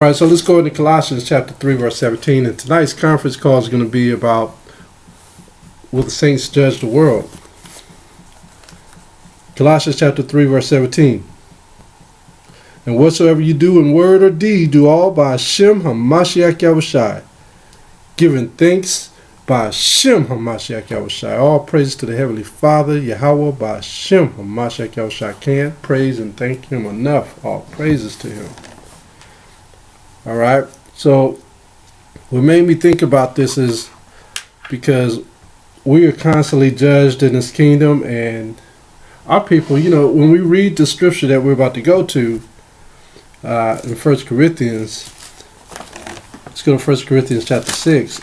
All right, so let's go into Colossians chapter 3, verse 17. And tonight's conference call is going to be about will the saints judge the world? Colossians chapter 3, verse 17. And whatsoever you do in word or deed, do all by Hashem HaMashiach Yahushai, giving thanks by Hashem HaMashiach Yahushai. All praise to the Heavenly Father, Yahweh, by Hashem HaMashiach Yahushai. Can't praise and thank Him enough. All praises to Him. All right, so what made me think about this is because we are constantly judged in this kingdom, and our people, when we read the scripture that we're about to go to in 1 Corinthians, let's go to 1 Corinthians chapter 6.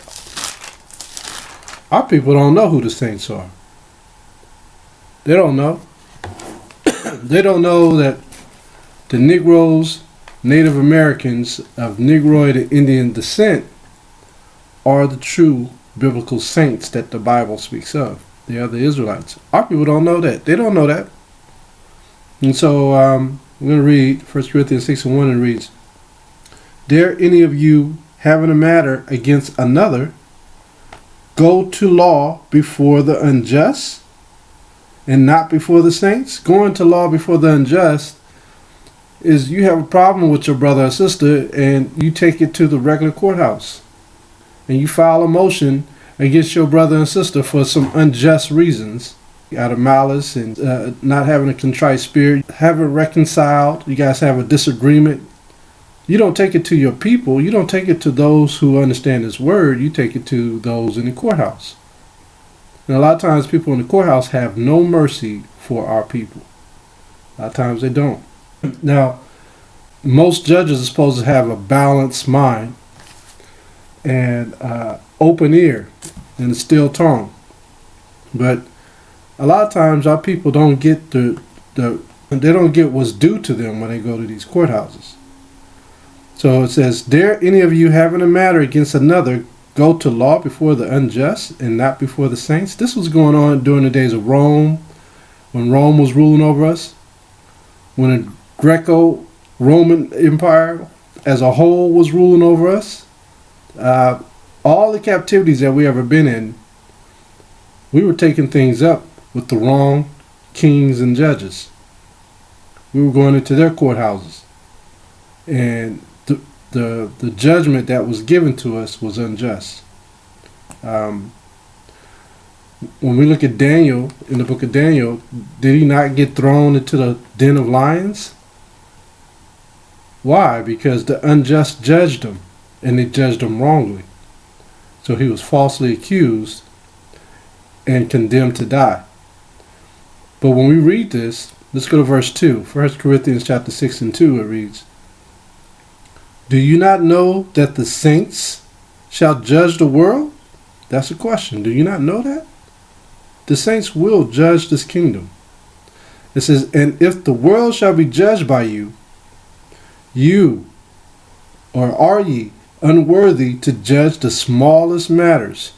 Our people don't know who the saints are. They don't know. They don't know that the Negroes, Native Americans of Negroid and Indian descent are the true biblical saints that the Bible speaks of. They are the Israelites. Our people don't know that. They don't know that. And so we're going to read 1 Corinthians 6 and 1, and reads, Dare any of you having a matter against another go to law before the unjust and not before the saints? Going to law before the unjust is you have a problem with your brother or sister, and you take it to the regular courthouse and you file a motion against your brother and sister for some unjust reasons, out of malice and not having a contrite spirit, haven't reconciled, you guys have a disagreement. You don't take it to your people, you don't take it to those who understand His word, you take it to those in the courthouse. And a lot of times people in the courthouse have no mercy for our people. A lot of times they don't. Now, most judges are supposed to have a balanced mind and open ear and a still tongue. But a lot of times our people don't get they don't get what's due to them when they go to these courthouses. So it says, Dare any of you having a matter against another go to law before the unjust and not before the saints? This was going on during the days of Rome, when Rome was ruling over us, when the Greco-Roman Empire as a whole was ruling over us. All the captivities that we ever been in, we were taking things up with the wrong kings and judges. We were going into their courthouses, and the judgment that was given to us was unjust. When we look at Daniel, in the book of Daniel, did he not get thrown into the den of lions? Why? Because the unjust judged him, and they judged him wrongly. So he was falsely accused and condemned to die. But when we read this, let's go to verse 2. 1 Corinthians chapter 6 and 2, it reads, Do you not know that the saints shall judge the world? That's a question. Do you not know that? The saints will judge this kingdom. It says, And if the world shall be judged by you, or are ye unworthy to judge the smallest matters?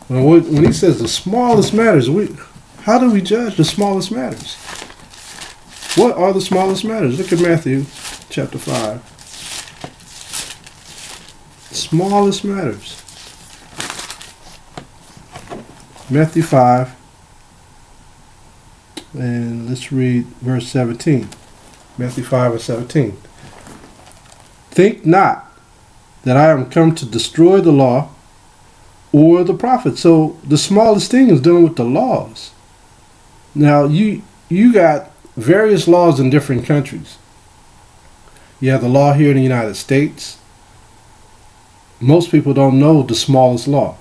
When he says the smallest matters, how do we judge the smallest matters? What are the smallest matters? Look at Matthew chapter 5. Smallest matters. Matthew 5, and let's read verse 17. Matthew 5 and 17. Think not that I am come to destroy the law or the prophets. So the smallest thing is dealing with the laws. Now you got various laws in different countries. You have the law here in the United States. Most people don't know the smallest law.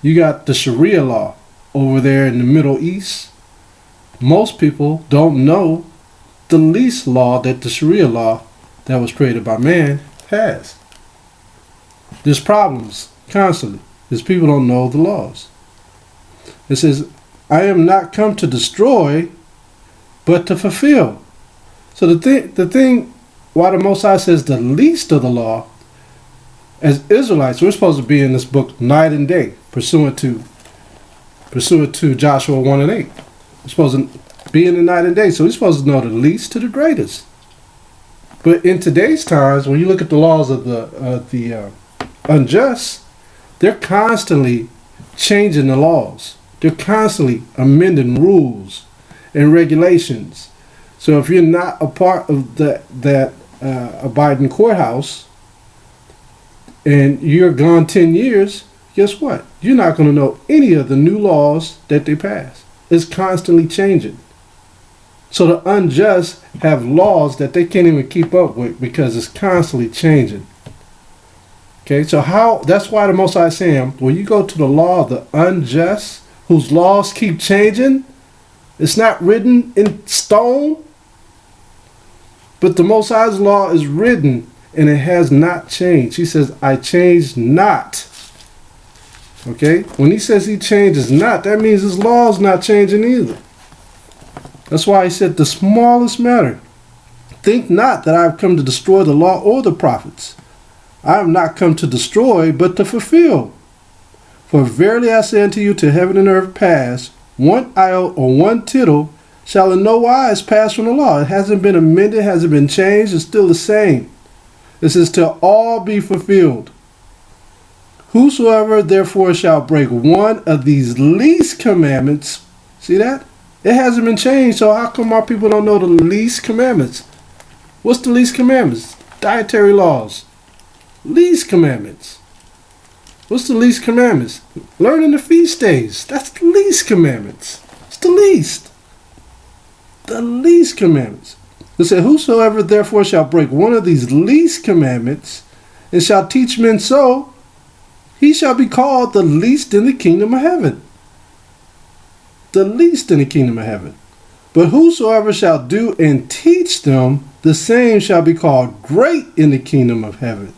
You got the Sharia law over there in the Middle East. Most people don't know the least law that the Sharia law that was created by man has. There's problems constantly because people don't know the laws. It says, I am not come to destroy, but to fulfill. So the thing why the Most High says the least of the law, as Israelites, we're supposed to be in this book night and day, pursuant to Joshua 1 and 8. We're supposed to be in the night and day, so we're supposed to know the least to the greatest. But in today's times, when you look at the laws of the unjust, they're constantly changing the laws. They're constantly amending rules and regulations. So if you're not a part of that abiding courthouse and you're gone 10 years, guess what? You're not going to know any of the new laws that they pass. It's constantly changing. So the unjust have laws that they can't even keep up with because it's constantly changing. Okay, so that's why the Most High is saying, when you go to the law of the unjust, whose laws keep changing, it's not written in stone, but the Most High's law is written and it has not changed. He says, I changed not. Okay, when he says he changes not, that means his law is not changing either. That's why he said the smallest matter. Think not that I have come to destroy the law or the prophets. I have not come to destroy, but to fulfill. For verily I say unto you, till heaven and earth pass, one iota or one tittle shall in no wise pass from the law. It hasn't been amended, hasn't been changed, it's still the same. It says, till all be fulfilled. Whosoever therefore shall break one of these least commandments, see that? It hasn't been changed, so how come our people don't know the least commandments? What's the least commandments? Dietary laws. Least commandments. What's the least commandments? Learning the feast days. That's the least commandments. It's the least. The least commandments. It said, whosoever therefore shall break one of these least commandments and shall teach men so, he shall be called the least in the kingdom of heaven. The least in the kingdom of heaven. But whosoever shall do and teach them, the same shall be called great in the kingdom of heaven.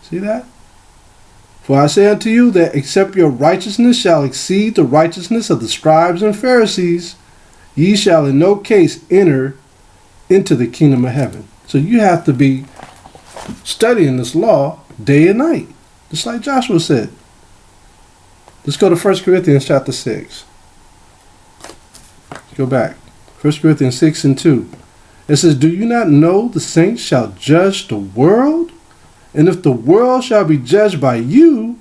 See that? For I say unto you that except your righteousness shall exceed the righteousness of the scribes and Pharisees, ye shall in no case enter into the kingdom of heaven. So you have to be studying this law day and night, just like Joshua said. Let's go to 1 Corinthians chapter 6. Go back. 1 Corinthians 6 and 2. It says, do you not know the saints shall judge the world? And if the world shall be judged by you,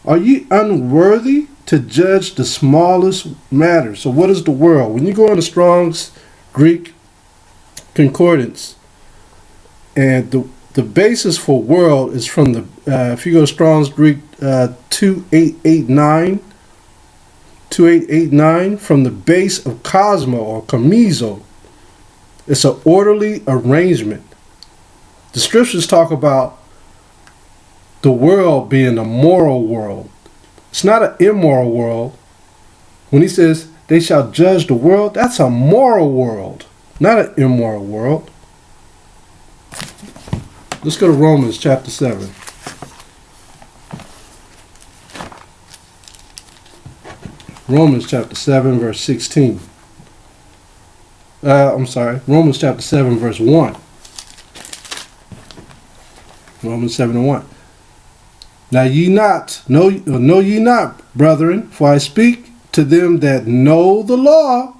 are ye unworthy to judge the smallest matter? So what is the world? When you go into Strong's Greek Concordance, and the basis for world is from the, if you go to Strong's Greek 2889, from the base of cosmo or chamizo. It's an orderly arrangement. The scriptures talk about the world being a moral world. It's not an immoral world. When he says they shall judge the world, that's a moral world, not an immoral world. Let's go to Romans chapter 7. Romans chapter 7 verse 16. Romans chapter 7 verse 1. Romans 7 and 1. Now know ye not, brethren, for I speak to them that know the law.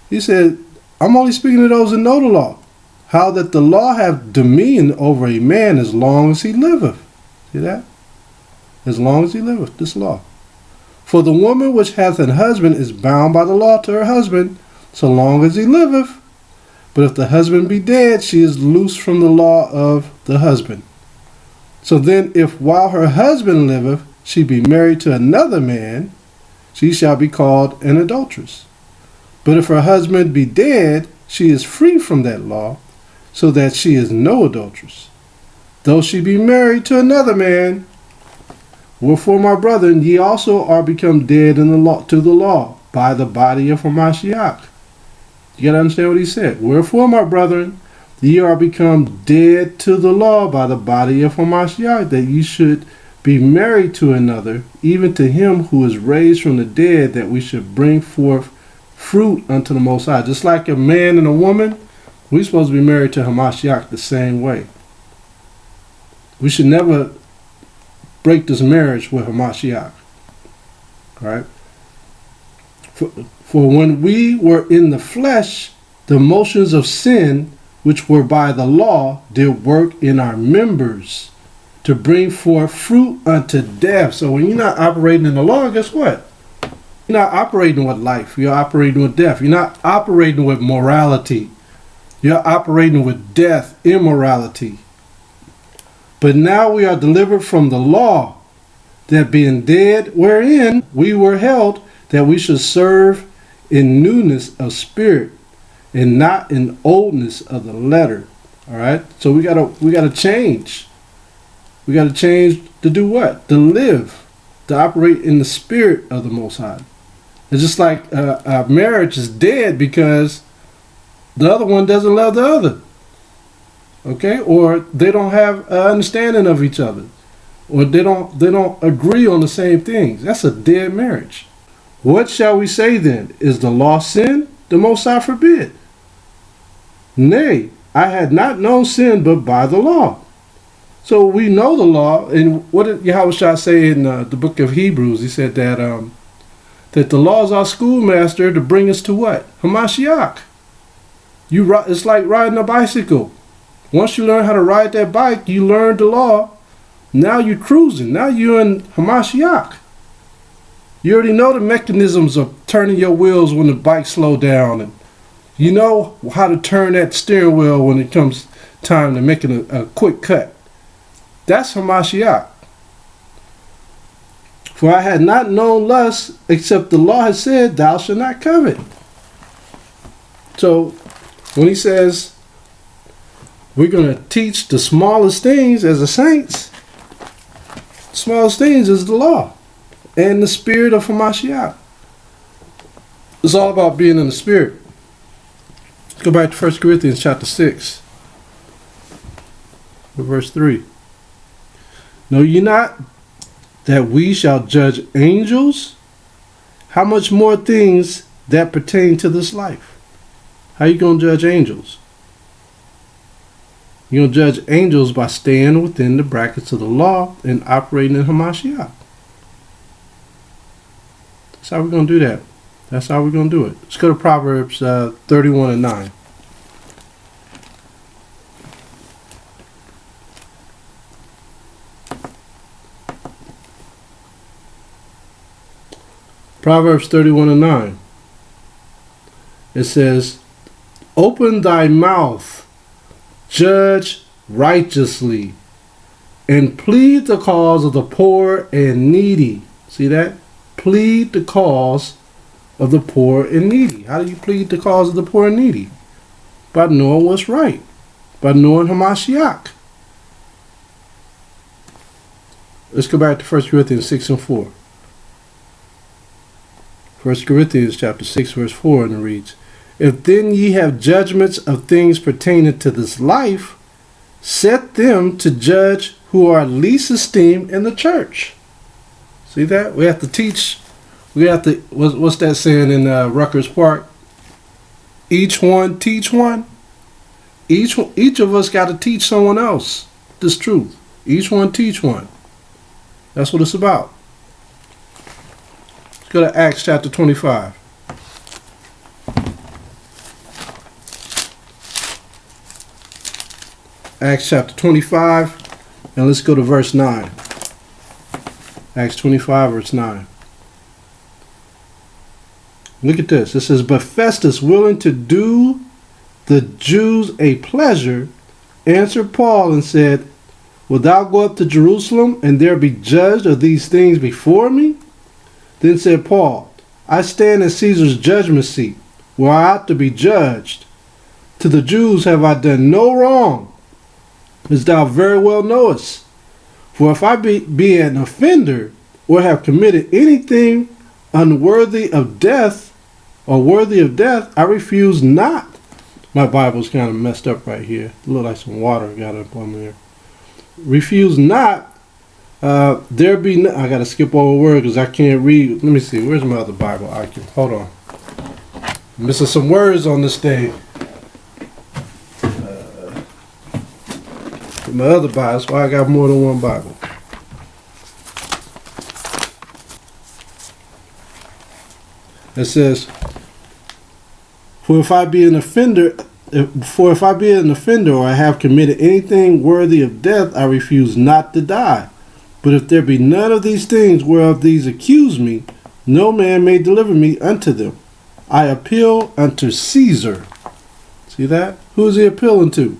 He said, I'm only speaking to those that know the law. How that the law have dominion over a man as long as he liveth. See that? As long as he liveth, this law. For the woman which hath an husband is bound by the law to her husband, so long as he liveth. But if the husband be dead, she is loosed from the law of the husband. So then, if while her husband liveth, she be married to another man, she shall be called an adulteress. But if her husband be dead, she is free from that law, so that she is no adulteress, though she be married to another man. Wherefore, my brethren, ye also are become dead in the law, to the law, by the body of Hamashiach. You got to understand what he said. Wherefore, my brethren, ye are become dead to the law by the body of Hamashiach, that ye should be married to another, even to him who is raised from the dead, that we should bring forth fruit unto the Most High. Just like a man and a woman, we're supposed to be married to Hamashiach the same way. We should never break this marriage with Hamashiach. Right? For when we were in the flesh, the motions of sin which were by the law, did work in our members to bring forth fruit unto death. So when you're not operating in the law, guess what? You're not operating with life. You're operating with death. You're not operating with morality. You're operating with death, immorality. But now we are delivered from the law, that being dead wherein we were held, that we should serve in newness of spirit and not in oldness of the letter. All right. So we gotta change. We gotta change to do what? To live, to operate in the spirit of the Most High. It's just like a marriage is dead because the other one doesn't love the other. Okay, or they don't have an understanding of each other, or they don't agree on the same things. That's a dead marriage. What shall we say then? Is the law sin? The Most High forbid. Nay, I had not known sin but by the law. So we know the law, and what did Yahushua say in the book of Hebrews? He said that that the law is our schoolmaster to bring us to what? Hamashiach. It's like riding a bicycle. Once you learn how to ride that bike, you learn the law. Now you're cruising. Now you're in Hamashiach. You already know the mechanisms of turning your wheels when the bike slow down, and you know how to turn that steering wheel when it comes time to making a quick cut. That's Hamashiach. For I had not known lust, except the law had said, thou shalt not covet. So when he says we're going to teach the smallest things as the saints, the smallest things is the law and the spirit of Hamashiach. It's all about being in the spirit. Let's go back to 1 Corinthians chapter 6, verse 3. Know ye not that we shall judge angels? How much more things that pertain to this life? How you going to judge angels? You're going to judge angels by staying within the brackets of the law and operating in Hamashiach. That's how we're going to do that. That's how we're going to do it. Let's go to Proverbs 31 and 9. Proverbs 31 and 9. It says, open thy mouth, judge righteously, and plead the cause of the poor and needy. See that? Plead the cause of the poor and needy. How do you plead the cause of the poor and needy? By knowing what's right. By knowing Hamashiach. Let's go back to 1 Corinthians 6 and 4. 1 Corinthians chapter 6, verse 4, and it reads, if then ye have judgments of things pertaining to this life, set them to judge who are least esteemed in the church. See that? We have to teach. We have to, what's that saying in Rutgers Park? Each one teach one. Each of us got to teach someone else this truth. Each one teach one. That's what it's about. Let's go to Acts chapter 25. Acts chapter 25, and let's go to verse 9. Acts 25, verse 9. Look at this. It says, but Festus, willing to do the Jews a pleasure, answered Paul and said, wilt thou go up to Jerusalem, and there be judged of these things before me? Then said Paul, I stand in Caesar's judgment seat, where I ought to be judged. To the Jews have I done no wrong, as thou very well knowest. For if I be an offender, or have committed anything unworthy of death, or worthy of death, I refuse not. My Bible's kind of messed up right here. It look like some water got up on there. Refuse not. There be no, I gotta skip over a word because I can't read. Let me see. Where's my other Bible? Hold on. I'm missing some words on this thing. My other Bible. That's why I got more than one Bible. It says, for if I be an offender, if I be an offender or I have committed anything worthy of death, I refuse not to die. But if there be none of these things whereof these accuse me, no man may deliver me unto them. I appeal unto Caesar. See that? Who is he appealing to?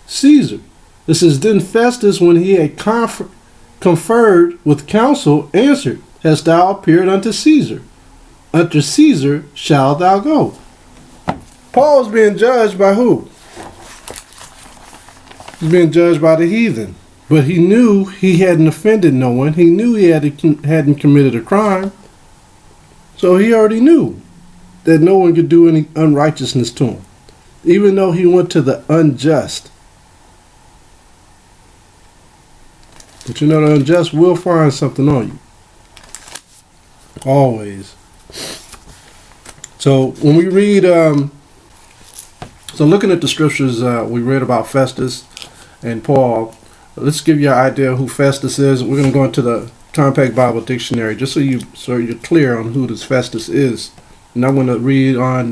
Caesar. It says, then Festus, when he had conferred with counsel, answered, hast thou appeared unto Caesar? Unto Caesar shalt thou go. Paul is being judged by who? He's being judged by the heathen. But he knew he hadn't offended no one. He knew he hadn't committed a crime. So he already knew that no one could do any unrighteousness to him, even though he went to the unjust. But you know the unjust will find something on you. Always. So when we read, so looking at the scriptures, we read about Festus and Paul. Let's give you an idea of who Festus is. We're going to go into the Compact Bible Dictionary just so you're clear on who this Festus is. And I'm going to read on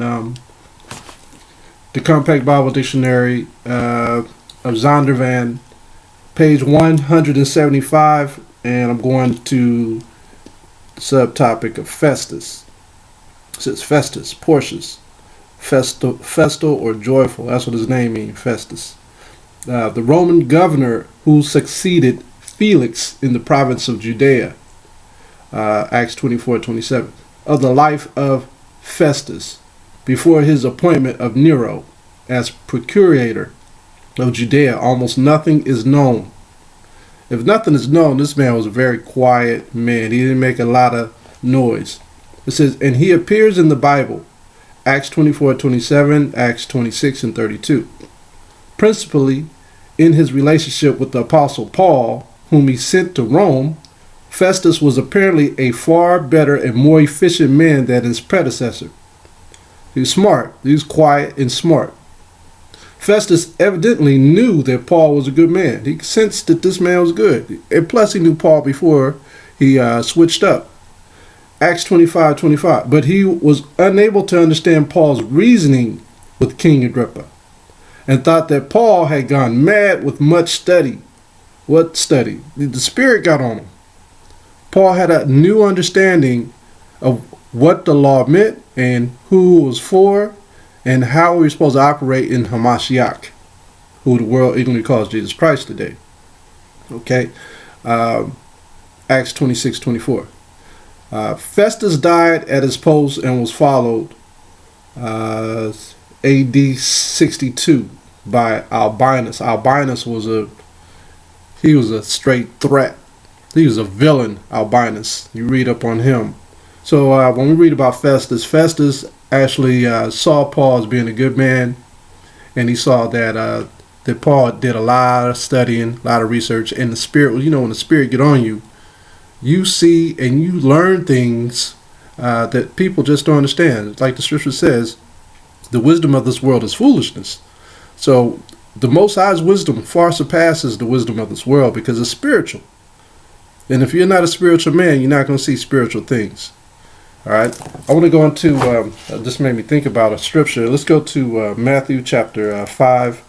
the Compact Bible Dictionary of Zondervan, page 175, and I'm going to the subtopic of Festus. It says Festus, Porcius, festal or joyful. That's what his name means, Festus. The Roman governor who succeeded Felix in the province of Judea, Acts 24:27. Of the life of Festus before his appointment of Nero as procurator of Judea, almost nothing is known. If nothing is known, this man was a very quiet man. He didn't make a lot of noise. It says, and he appears in the Bible, Acts 24:27, Acts 26 and 32. Principally in his relationship with the Apostle Paul, whom he sent to Rome, Festus was apparently a far better and more efficient man than his predecessor. He was smart. He was quiet and smart. Festus evidently knew that Paul was a good man. He sensed that this man was good. And plus he knew Paul before he switched up. Acts 25:25. But he was unable to understand Paul's reasoning with King Agrippa, and thought that Paul had gone mad with much study. What study? The Spirit got on him. Paul had a new understanding of what the law meant and who it was for and how we were supposed to operate in Hamashiach, who the world ignorantly calls Jesus Christ today. Okay? Acts 26:24. Festus died at his post and was followed AD 62 by Albinus. Albinus was a straight threat. He was a villain, Albinus. You read up on him. So when we read about Festus, Festus actually saw Paul as being a good man, and he saw that that Paul did a lot of studying, a lot of research, and the Spirit, when the Spirit get on you, you see and you learn things that people just don't understand. Like the scripture says, the wisdom of this world is foolishness. So the Most High's wisdom far surpasses the wisdom of this world because it's spiritual. And if you're not a spiritual man, you're not going to see spiritual things. All right. I want to go into, this made me think about a scripture. Let's go to Matthew chapter 5.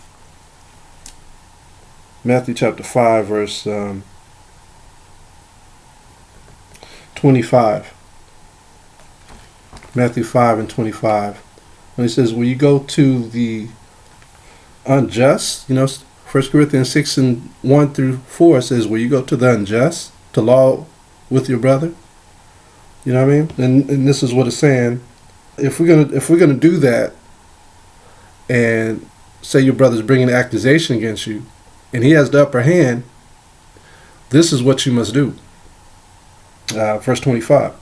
Matthew chapter 5, verse 25. Matthew 5:25. When he says, will you go to the unjust? 1 Corinthians 6:1-4 says, will you go to the unjust to law with your brother? You know what I mean? And this is what it's saying. If we're gonna do that, and say your brother's bringing an accusation against you, and he has the upper hand, this is what you must do. Verse 25.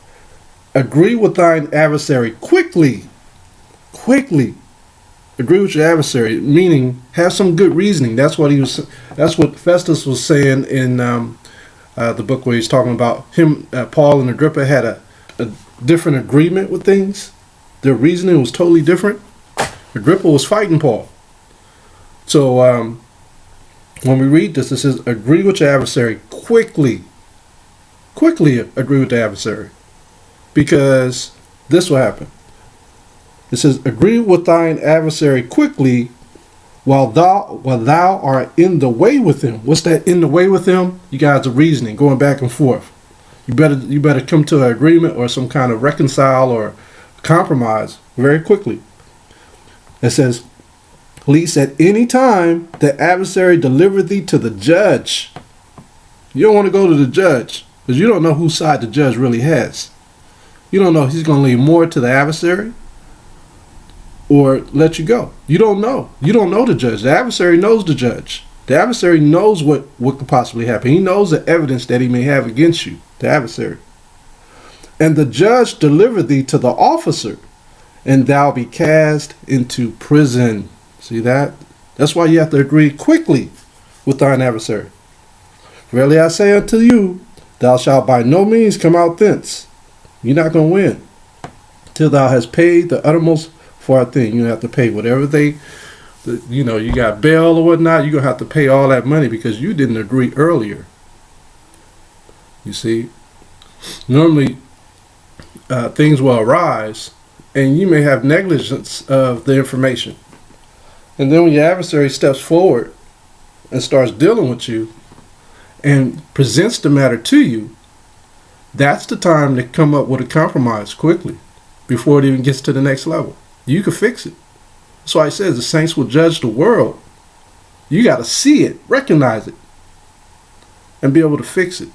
Agree with thine adversary quickly. Quickly. Agree with your adversary, meaning have some good reasoning. That's what Festus was saying in the book where he's talking about him. Paul and Agrippa had a different agreement with things. Their reasoning was totally different. Agrippa was fighting Paul. So when we read this, it says, agree with your adversary quickly. Quickly agree with the adversary. Because this will happen. It says, agree with thine adversary quickly while thou art in the way with him. What's that in the way with him? You guys are reasoning, going back and forth. You better come to an agreement or some kind of reconcile or compromise very quickly. It says, lest at any time the adversary deliver thee to the judge. You don't want to go to the judge because you don't know whose side the judge really has. You don't know if he's going to leave more to the adversary or let you go. You don't know. You don't know the judge. The adversary knows the judge. The adversary knows what could possibly happen. He knows the evidence that he may have against you, the adversary. And the judge deliver thee to the officer, and thou be cast into prison. See that? That's why you have to agree quickly with thine adversary. Verily I say unto you, thou shalt by no means come out thence. You're not going to win till thou hast paid the uttermost for a thing. You have to pay whatever you got bail or whatnot. You're going to have to pay all that money because you didn't agree earlier. You see, normally things will arise and you may have negligence of the information. And then when your adversary steps forward and starts dealing with you and presents the matter to you, that's the time to come up with a compromise quickly before it even gets to the next level. You can fix it. That's why it says the saints will judge the world. You got to see it, recognize it, and be able to fix it.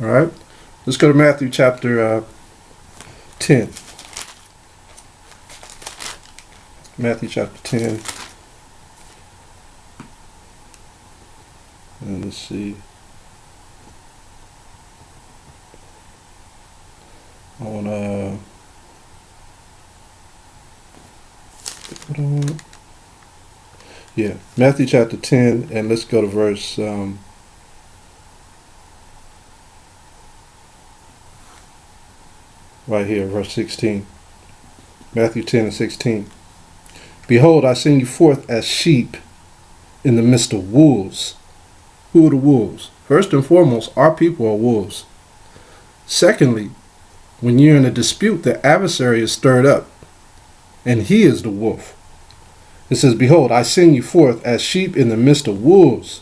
All right? Let's go to Matthew chapter 10. Matthew chapter 10. And let's see. I want to... Yeah, Matthew chapter 10, and let's go to verse... right here, verse 16. Matthew 10 and 16. Behold, I send you forth as sheep in the midst of wolves. Who are the wolves? First and foremost, our people are wolves. Secondly, when you're in a dispute, the adversary is stirred up, and he is the wolf. It says, behold, I send you forth as sheep in the midst of wolves.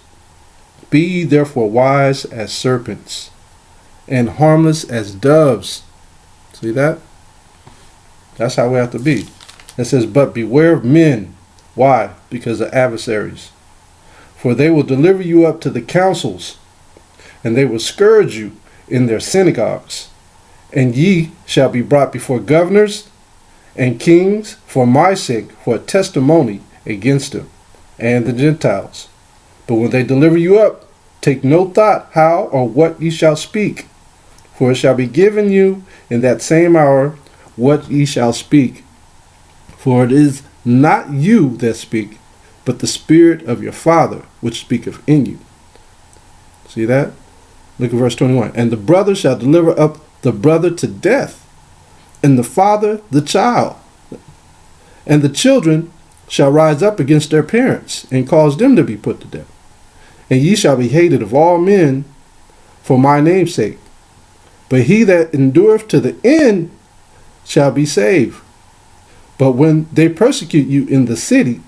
Be ye therefore wise as serpents, and harmless as doves. See that? That's how we have to be. It says, but beware of men. Why? Because of adversaries. For they will deliver you up to the councils, and they will scourge you in their synagogues. And ye shall be brought before governors and kings for my sake, for a testimony against them and the Gentiles. But when they deliver you up, take no thought how or what ye shall speak. For it shall be given you in that same hour what ye shall speak. For it is not you that speak, but the Spirit of your Father which speaketh in you. See that? Look at verse 21. And the brother shall deliver up the brother to death, and the father the child. And the children shall rise up against their parents, and cause them to be put to death. And ye shall be hated of all men for my name's sake. But he that endureth to the end shall be saved. But when they persecute you in the city,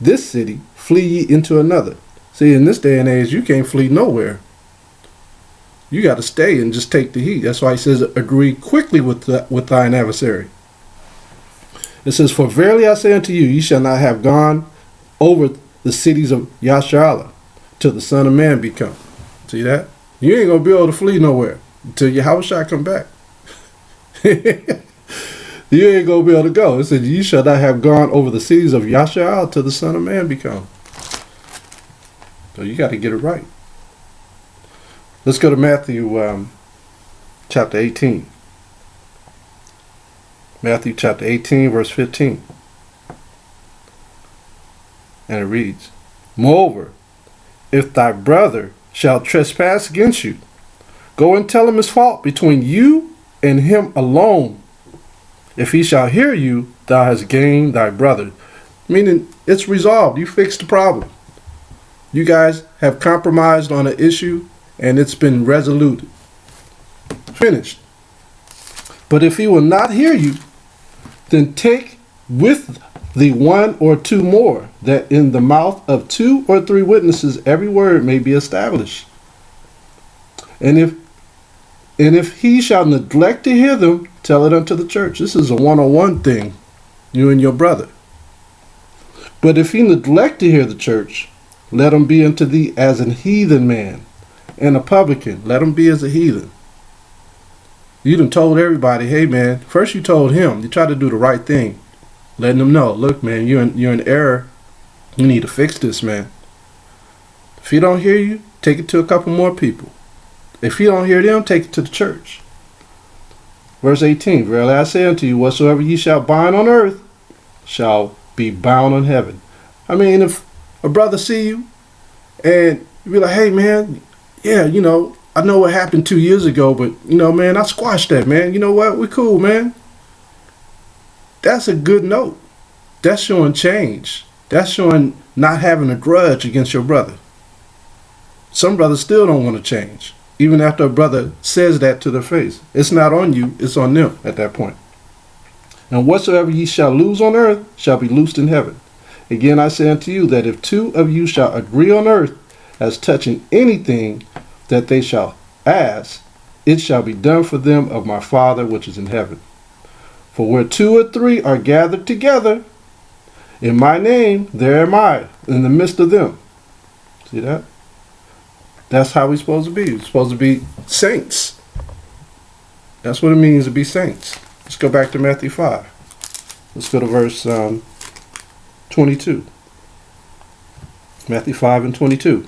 this city, flee ye into another. See, in this day and age, you can't flee nowhere. You got to stay and just take the heat. That's why he says, agree quickly with thine adversary. It says, for verily I say unto you, ye shall not have gone over the cities of Yasharallah till the Son of Man be come. See that? You ain't going to be able to flee nowhere until Yahushua come back. You ain't going to be able to go. It says, ye shall not have gone over the cities of Yasharallah till the Son of Man be come. So you got to get it right. Let's go to Matthew chapter 18. Matthew chapter 18, verse 15. And it reads, moreover, if thy brother shall trespass against you, go and tell him his fault between you and him alone. If he shall hear you, thou hast gained thy brother. Meaning, it's resolved. You fixed the problem. You guys have compromised on an issue, and it's been resoluted. Finished. But if he will not hear you, then take with thee one or two more, that in the mouth of 2 or 3 witnesses every word may be established. And if he shall neglect to hear them, tell it unto the church. This is a one-on-one thing, you and your brother. But if he neglect to hear the church, let him be unto thee as an heathen man and a publican. Let him be as a heathen. You done told everybody, hey man, first you told him, you tried to do the right thing, letting them know, look man, you're in error. You need to fix this, man. If he don't hear you, take it to a couple more people. If he don't hear them, take it to the church. Verse 18, verily I say unto you, whatsoever ye shall bind on earth shall be bound in heaven. I mean, if a brother see you and you be like, hey man, yeah, I know what happened 2 years ago, but man, I squashed that, man. You know what? We're cool, man. That's a good note. That's showing change. That's showing not having a grudge against your brother. Some brothers still don't want to change, even after a brother says that to their face. It's not on you, it's on them at that point. And whatsoever ye shall loose on earth shall be loosed in heaven. Again I say unto you that if 2 of you shall agree on earth as touching anything that they shall ask, it shall be done for them of my Father which is in heaven. For where 2 or 3 are gathered together in my name, there am I in the midst of them. See that? That's how we're supposed to be. We're supposed to be saints. That's what it means to be saints. Let's go back to Matthew 5. Let's go to verse 22. Matthew 5 and 22.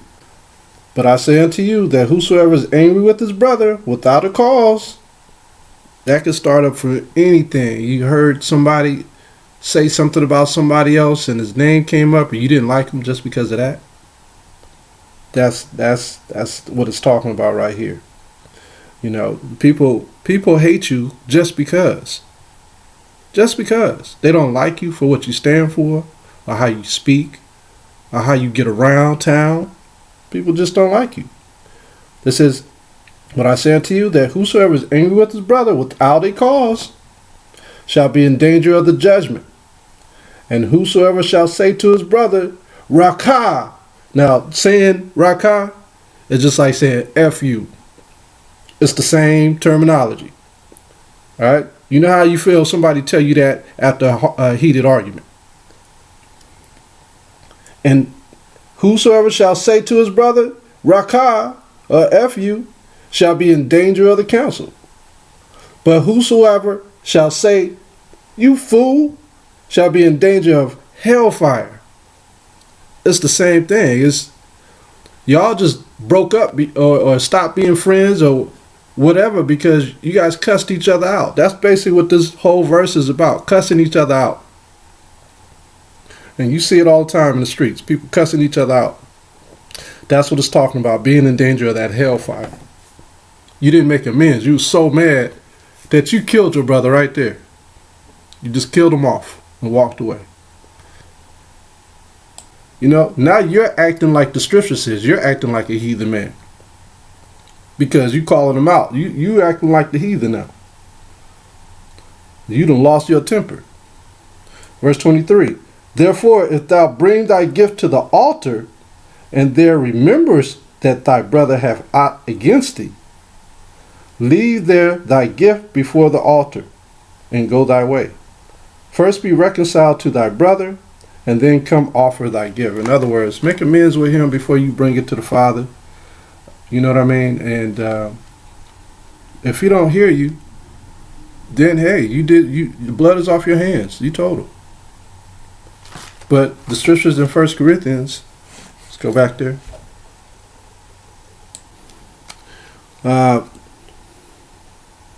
But I say unto you that whosoever is angry with his brother without a cause, that could start up for anything. You heard somebody say something about somebody else and his name came up and you didn't like him just because of that. That's what it's talking about right here. People hate you just because. Just because. They don't like you for what you stand for, or how you speak, or how you get around town. People just don't like you. This is what I say unto you, that whosoever is angry with his brother without a cause shall be in danger of the judgment. And whosoever shall say to his brother, Rakah. Now, saying Rakah is just like saying F you. It's the same terminology. All right? You know how you feel somebody tell you that after a heated argument. And whosoever shall say to his brother, Rakah, or F you, shall be in danger of the council. But whosoever shall say, you fool, shall be in danger of hellfire. It's the same thing. It's y'all just broke up or stopped being friends or whatever because you guys cussed each other out. That's basically what this whole verse is about, cussing each other out. And you see it all the time in the streets, people cussing each other out. That's what it's talking about, being in danger of that hellfire. You didn't make amends. You were so mad that you killed your brother right there. You just killed him off and walked away. Now you're acting like the scripture says. You're acting like a heathen man. Because you calling him out. You acting like the heathen now. You done lost your temper. Verse 23. Therefore, if thou bring thy gift to the altar, and there rememberest that thy brother hath aught against thee, leave there thy gift before the altar, and go thy way. First be reconciled to thy brother, and then come offer thy gift. In other words, make amends with him before you bring it to the Father. You know what I mean? And if he don't hear you, then hey, the blood is off your hands. You told him. But the scriptures in 1 Corinthians, let's go back there.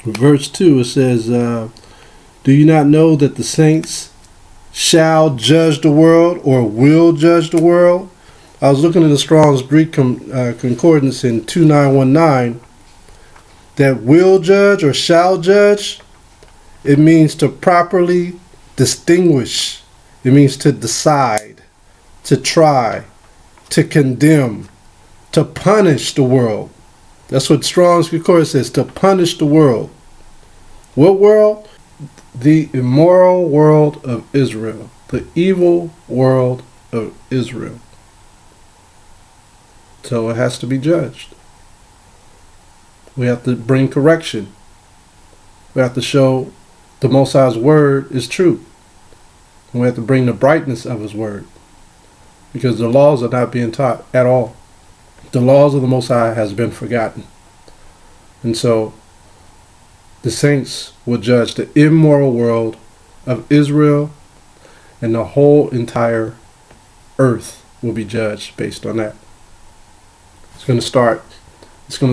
Verse 2, it says, do you not know that the saints shall judge the world, or will judge the world? I was looking at the Strong's Greek concordance in 2919. That will judge or shall judge, it means to properly distinguish. It means to decide, to try, to condemn, to punish the world. That's what Strong's concordance says, to punish the world. What world? the immoral world of Israel, the evil world of Israel. So it has to be judged. We have to bring correction. We have to show the Most High's word is true. And we have to bring the brightness of his word. Because the laws are not being taught at all. The laws of the Most High has been forgotten. And so the saints will judge the immoral world of Israel, and the whole entire earth will be judged based on that. It's going to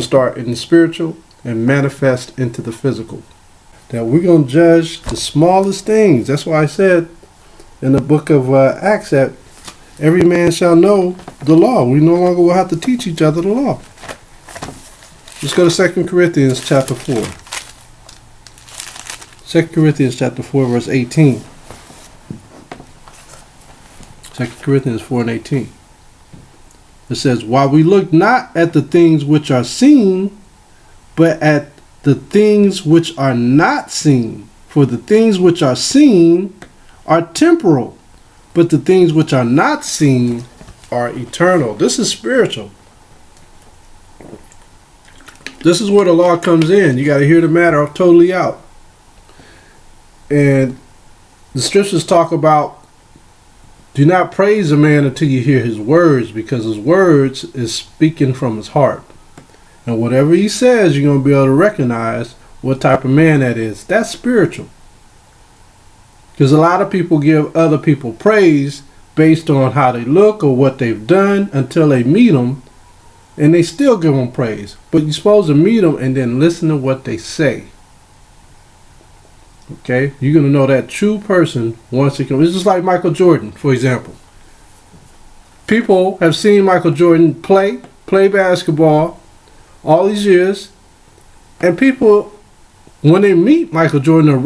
start in the spiritual and manifest into the physical. Now we're going to judge the smallest things. That's why I said in the book of Acts that every man shall know the law. We no longer will have to teach each other the law. Let's go to 2 Corinthians chapter 4. 2 Corinthians chapter 4 verse 18. 2 Corinthians 4 and 18. It says, while we look not at the things which are seen, but at the things which are not seen. For the things which are seen are temporal, but the things which are not seen are eternal. This is spiritual. This is where the law comes in. You got to hear the matter totally out. And the scriptures talk about, do not praise a man until you hear his words, because his words is speaking from his heart. And whatever he says, you're going to be able to recognize what type of man that is. That's spiritual. Because a lot of people give other people praise based on how they look or what they've done until they meet them, and they still give them praise. But you're supposed to meet them and then listen to what they say. Okay, you're going to know that true person once they come. It's just like Michael Jordan, for example. People have seen Michael Jordan play basketball all these years, and people, when they meet Michael Jordan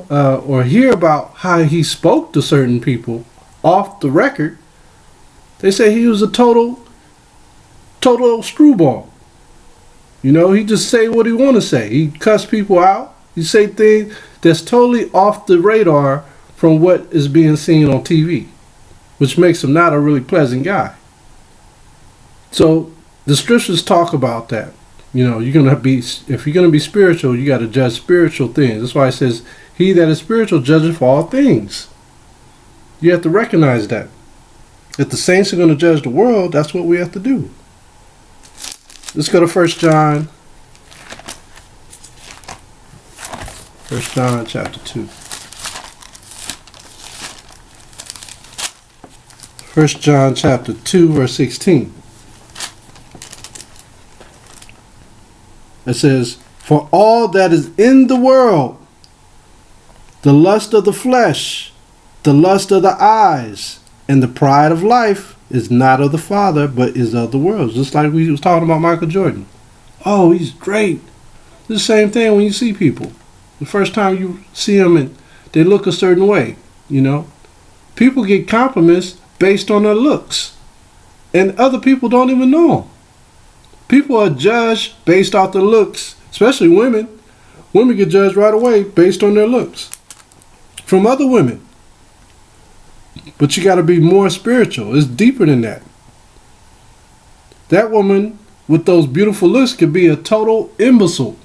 or hear about how he spoke to certain people off the record, they say he was a total screwball. You know, he just say what he want to say. He cuss people out. He say things that's totally off the radar from what is being seen on TV, which makes him not a really pleasant guy. So the scriptures talk about that. You know, if you're gonna be spiritual, you got to judge spiritual things. That's why it says, "He that is spiritual judgeth all things." You have to recognize that. If the saints are going to judge the world, that's what we have to do. Let's go to 1 John. 1 John chapter 2. 1 John chapter 2 verse 16. It says, for all that is in the world, the lust of the flesh, the lust of the eyes, and the pride of life is not of the Father, but is of the world. Just like we was talking about Michael Jordan. Oh, he's great. It's the same thing when you see people. The first time you see them and they look a certain way, you know. People get compliments based on their looks. And other people don't even know them. People are judged based off their looks, especially women. Women get judged right away based on their looks from other women. But you got to be more spiritual. It's deeper than that. That woman with those beautiful looks could be a total imbecile,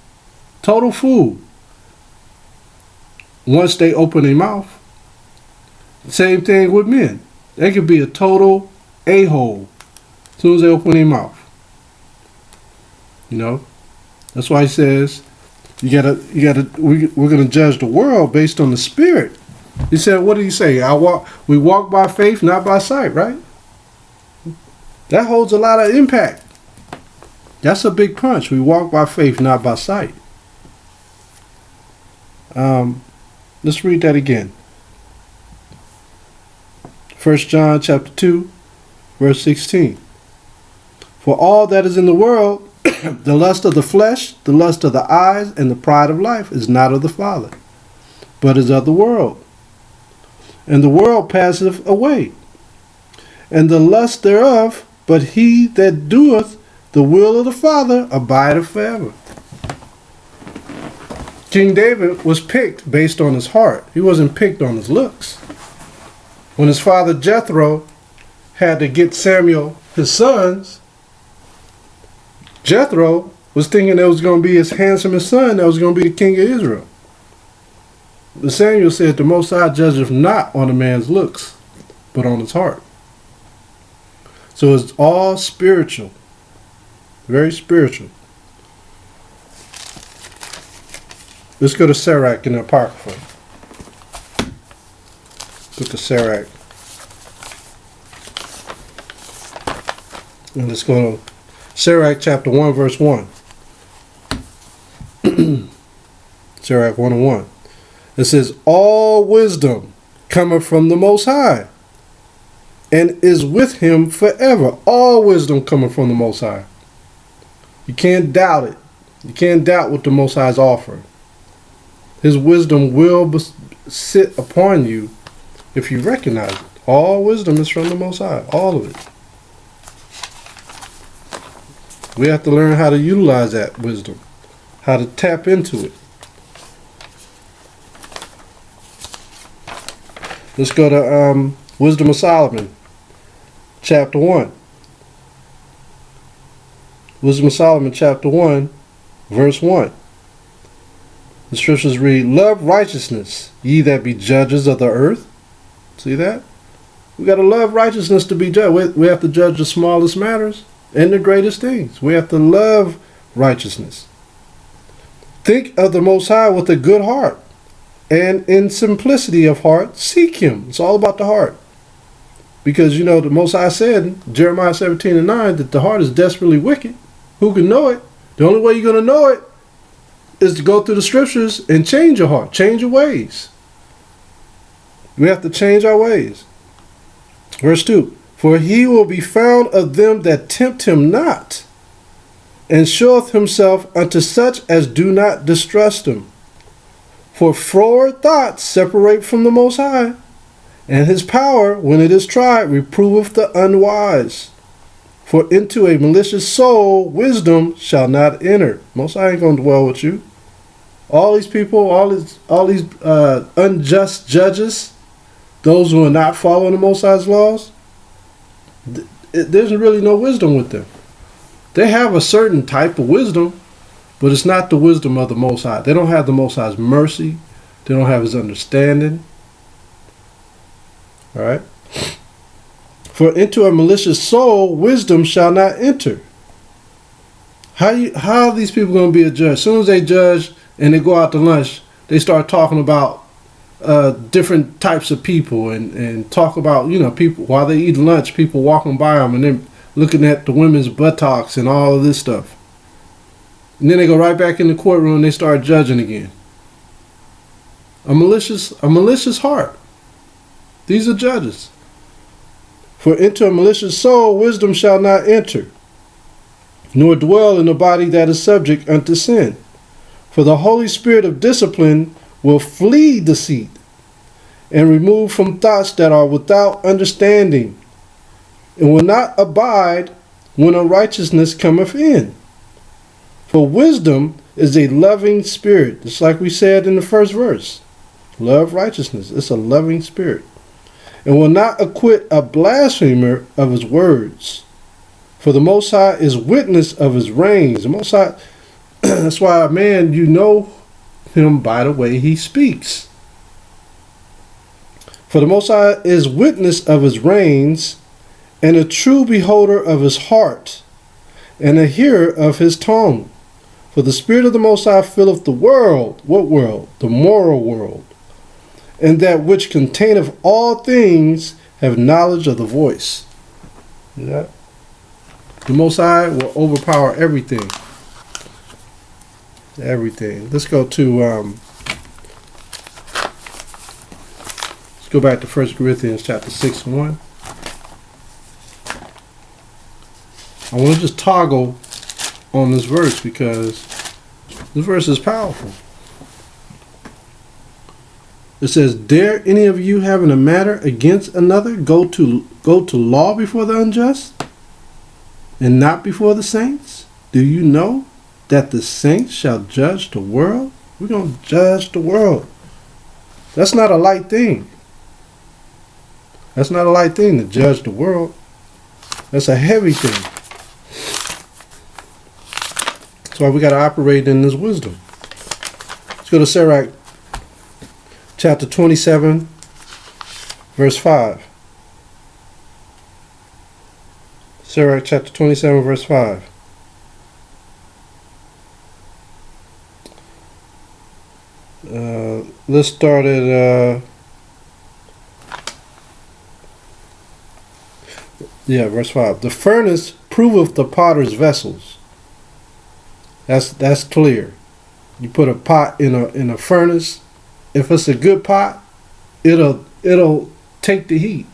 total fool, once they open their mouth. Same thing with men. They could be a total a-hole as soon as they open their mouth. You know, that's why he says we're gonna judge the world based on the spirit. He said, what did he say? We walk by faith, not by sight, right? That holds a lot of impact. That's a big punch. We walk by faith, not by sight. Let's read that again. 1 John chapter 2, verse 16. For all that is in the world, the lust of the flesh, the lust of the eyes, and the pride of life is not of the Father, but is of the world. And the world passeth away, and the lust thereof, but he that doeth the will of the Father abideth forever. King David was picked based on his heart. He wasn't picked on his looks. When his father Jethro had to get Samuel, his sons, Jethro was thinking that was going to be his handsomest son that was going to be the king of Israel. But Samuel said, the Most High judgeth not on a man's looks, but on his heart. So it's all spiritual. Very spiritual. Let's go to Sirach in the Apocrypha. Book of Sirach. And let's go to Sirach chapter 1, verse 1. Sirach 1 and 1. It says, all wisdom cometh from the Most High, and is with him forever. All wisdom cometh from the Most High. You can't doubt it. You can't doubt what the Most High is offering. His wisdom will sit upon you if you recognize it. All wisdom is from the Most High. All of it. We have to learn how to utilize that wisdom. How to tap into it. Let's go to Wisdom of Solomon, chapter 1. Wisdom of Solomon, chapter 1, verse 1. The scriptures read, love righteousness, ye that be judges of the earth. See that? We got to love righteousness to be judged. We have to judge the smallest matters and the greatest things. We have to love righteousness. Think of the Most High with a good heart, and in simplicity of heart, seek him. It's all about the heart. Because, you know, the Most High said in Jeremiah 17 and 9 that the heart is desperately wicked. Who can know it? The only way you're going to know it is to go through the scriptures and change your heart. Change your ways. We have to change our ways. Verse 2. For he will be found of them that tempt him not, and showeth himself unto such as do not distrust him. For froward thoughts separate from the Most High, and his power, when it is tried, reproveth the unwise. For into a malicious soul wisdom shall not enter. Most High ain't going to dwell with you. All these people, all these unjust judges, those who are not following the Most High's laws, there's really no wisdom with them. They have a certain type of wisdom, but it's not the wisdom of the Most High. They don't have the Most High's mercy. They don't have his understanding. All right? For into a malicious soul, wisdom shall not enter. How are these people going to be a judge? As soon as they judge and they go out to lunch, they start talking about different types of people and talk about, you know, people while they eat lunch, people walking by them and then looking at the women's buttocks and all of this stuff. And then they go right back in the courtroom and they start judging again. A malicious heart. These are judges. For into a malicious soul wisdom shall not enter, nor dwell in a body that is subject unto sin. For the Holy Spirit of discipline will flee deceit, and remove from thoughts that are without understanding, and will not abide when unrighteousness cometh in. For wisdom is a loving spirit, just like we said in the first verse. Love righteousness. It's a loving spirit. And will not acquit a blasphemer of his words. For the Most High is witness of his reigns. The Most High, that's why a man, you know him by the way he speaks. For the Most High is witness of his reigns, and a true beholder of his heart, and a hearer of his tongue. For the Spirit of the Most High filleth the world. What world? The moral world. And that which containeth all things have knowledge of the voice. Yeah. The Most High will overpower everything. Everything. Let's go to let's go back to 1 Corinthians chapter 6 and 1. I want to just toggle on this verse because this verse is powerful. It says, dare any of you having a matter against another go to law before the unjust and not before the saints? Do you know that the saints shall judge the world? We're going to judge the world. That's not a light thing. That's not a light thing to judge the world. That's a heavy thing. That's why we got to operate in this wisdom. Let's go to Sirach chapter 27, verse 5. Sirach chapter 27, verse 5. Let's start at verse 5. The furnace proveth the potter's vessels. That's clear. You put a pot in a furnace. If it's a good pot, it'll take the heat.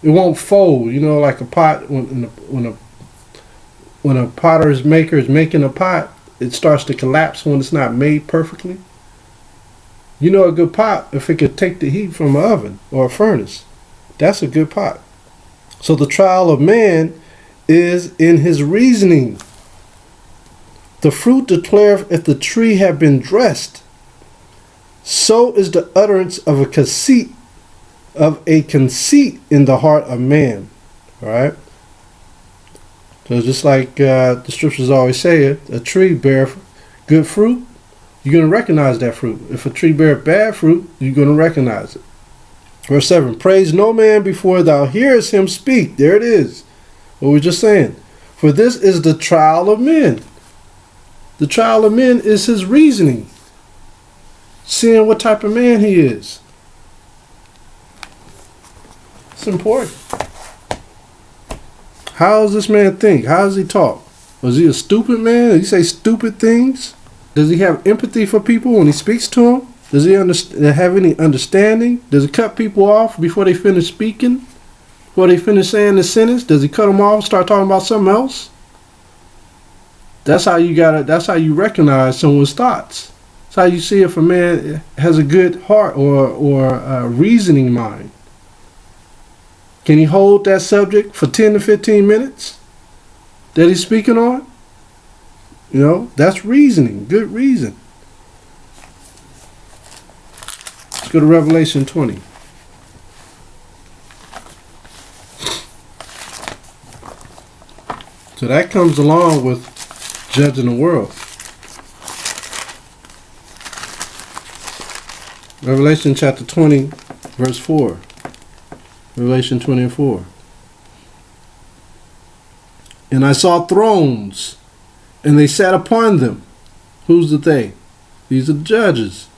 It won't fold. You know, like a pot when a potter's maker is making a pot, it starts to collapse when it's not made perfectly. You know, a good pot, if it could take the heat from an oven or a furnace, that's a good pot. So the trial of man is in his reasoning. The fruit declareth if the tree have been dressed. So is the utterance of a conceit in the heart of man. All right. So just like the scriptures always say, a tree beareth good fruit, you're going to recognize that fruit. If a tree beareth bad fruit, you're going to recognize it. Verse 7, praise no man before thou hearest him speak. There it is. What we're just saying. For this is the trial of men. The trial of men is his reasoning. Seeing what type of man he is. It's important. How does this man think? How does he talk? Was he a stupid man? Does he say stupid things? Does he have empathy for people when he speaks to them? Does he have any understanding? Does he cut people off before they finish speaking? Before they finish saying the sentence? Does he cut them off and start talking about something else? That's how you recognize someone's thoughts. That's how you see if a man has a good heart or a reasoning mind. Can he hold that subject for 10 to 15 minutes that he's speaking on? You know, that's reasoning, good reason. Let's go to Revelation 20. So that comes along with judging the world. Revelation chapter 20, verse 4. Revelation 20 and 4. And I saw thrones, and they sat upon them. Who's the they? These are the judges.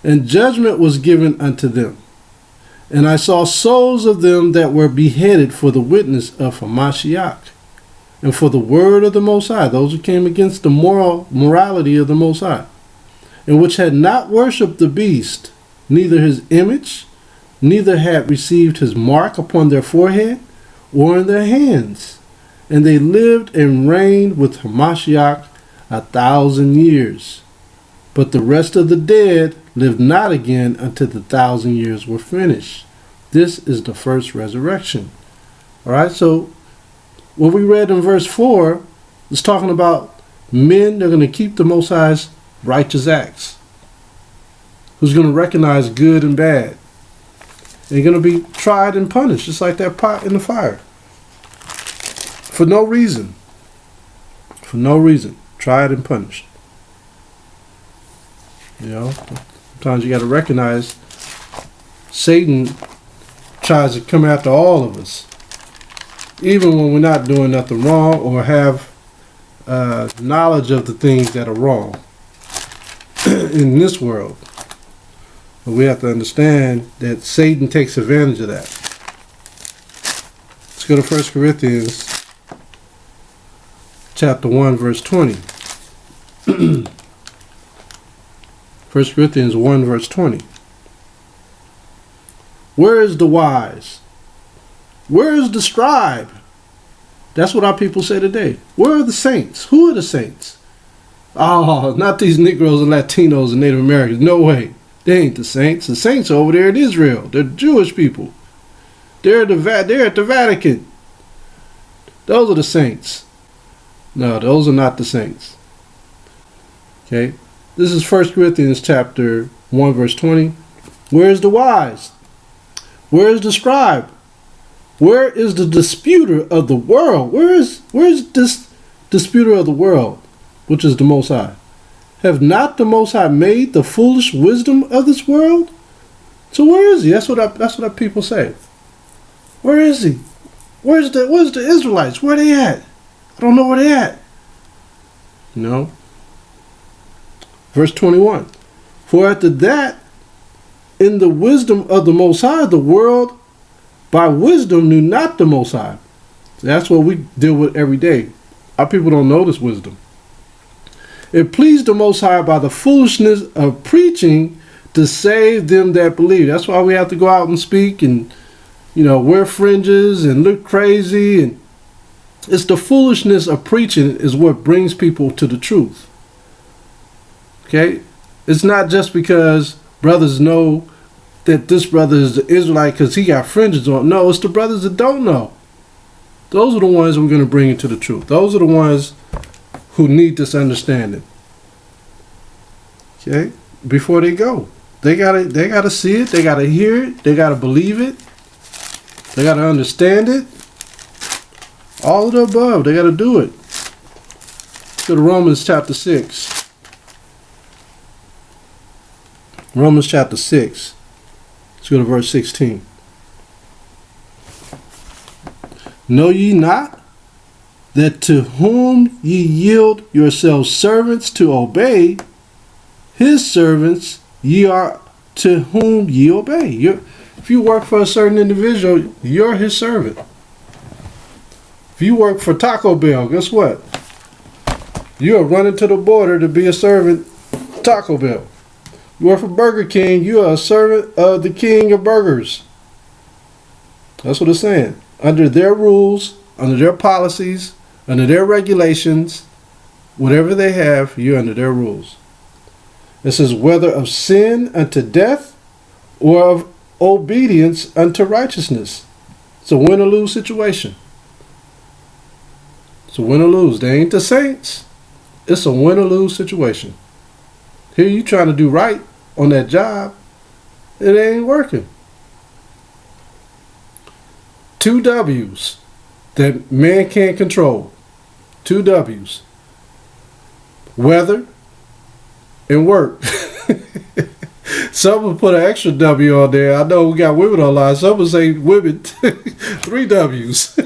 And judgment was given unto them. And I saw souls of them that were beheaded for the witness of Hamashiach, and for the word of the Most High, those who came against the morality of the Most High, and which had not worshipped the beast, neither his image, neither had received his mark upon their forehead or in their hands. And they lived and reigned with Hamashiach 1,000 years. But the rest of the dead lived not again until the 1,000 years were finished. This is the first resurrection. All right, so what we read in verse 4 is talking about men that are going to keep the Most High's righteous acts, who's going to recognize good and bad. They're going to be tried and punished, just like that pot in the fire. For no reason. For no reason. Tried and punished. You know, sometimes you got to recognize Satan tries to come after all of us, even when we're not doing nothing wrong or have knowledge of the things that are wrong in this world. But we have to understand that Satan takes advantage of that. Let's go to 1 Corinthians chapter 1, verse 20. 1 Corinthians 1, verse 20. Where is the wise? Where is the scribe? That's what our people say today. Where are the saints? Who are the saints? Oh, not these Negroes and Latinos and Native Americans. No way. They ain't the saints. The saints are over there in Israel. They're Jewish people. They're at the Vatican. Those are the saints. No, those are not the saints. Okay? This is 1 Corinthians chapter 1, verse 20. Where is the wise? Where is the scribe? Where is the disputer of the world? Where is this disputer of the world, which is the Most High? Have not the Most High made the foolish wisdom of this world? So where is he? That's what our people say. Where is he? Where's the Israelites? Where they at? I don't know where they at. No. Verse 21. For after that, in the wisdom of the Most High, the world by wisdom knew not the Most High. That's what we deal with every day. Our people don't know this wisdom. It pleased the Most High by the foolishness of preaching to save them that believe. That's why we have to go out and speak and, wear fringes and look crazy. And it's the foolishness of preaching is what brings people to the truth. Okay? It's not just because brothers know that this brother is the Israelite because he got fringes on. No, it's the brothers that don't know. Those are the ones we're going to bring into the truth. Those are the ones who need this understanding. Okay? Before they go. They gotta see it, they gotta hear it, they gotta believe it, they gotta understand it. All of the above, they gotta do it. Go to Romans chapter 6. Romans chapter 6. Let's go to verse 16. Know ye not that to whom ye yield yourselves servants to obey, his servants ye are to whom ye obey. If you work for a certain individual, you're his servant. If you work for Taco Bell, guess what? You're running to the border to be a servant of Taco Bell. You work for Burger King, you are a servant of the king of burgers. That's what it's saying. Under their rules, under their policies, under their regulations, whatever they have, you're under their rules. It says, whether of sin unto death or of obedience unto righteousness. It's a win or lose situation. It's a win or lose. They ain't the saints. It's a win or lose situation. Here you trying to do right on that job, it ain't working. 2 W's that man can't control. 2 W's. Weather and work. Some will put an extra W on there. I know we got women online. Some will say women. 3 W's.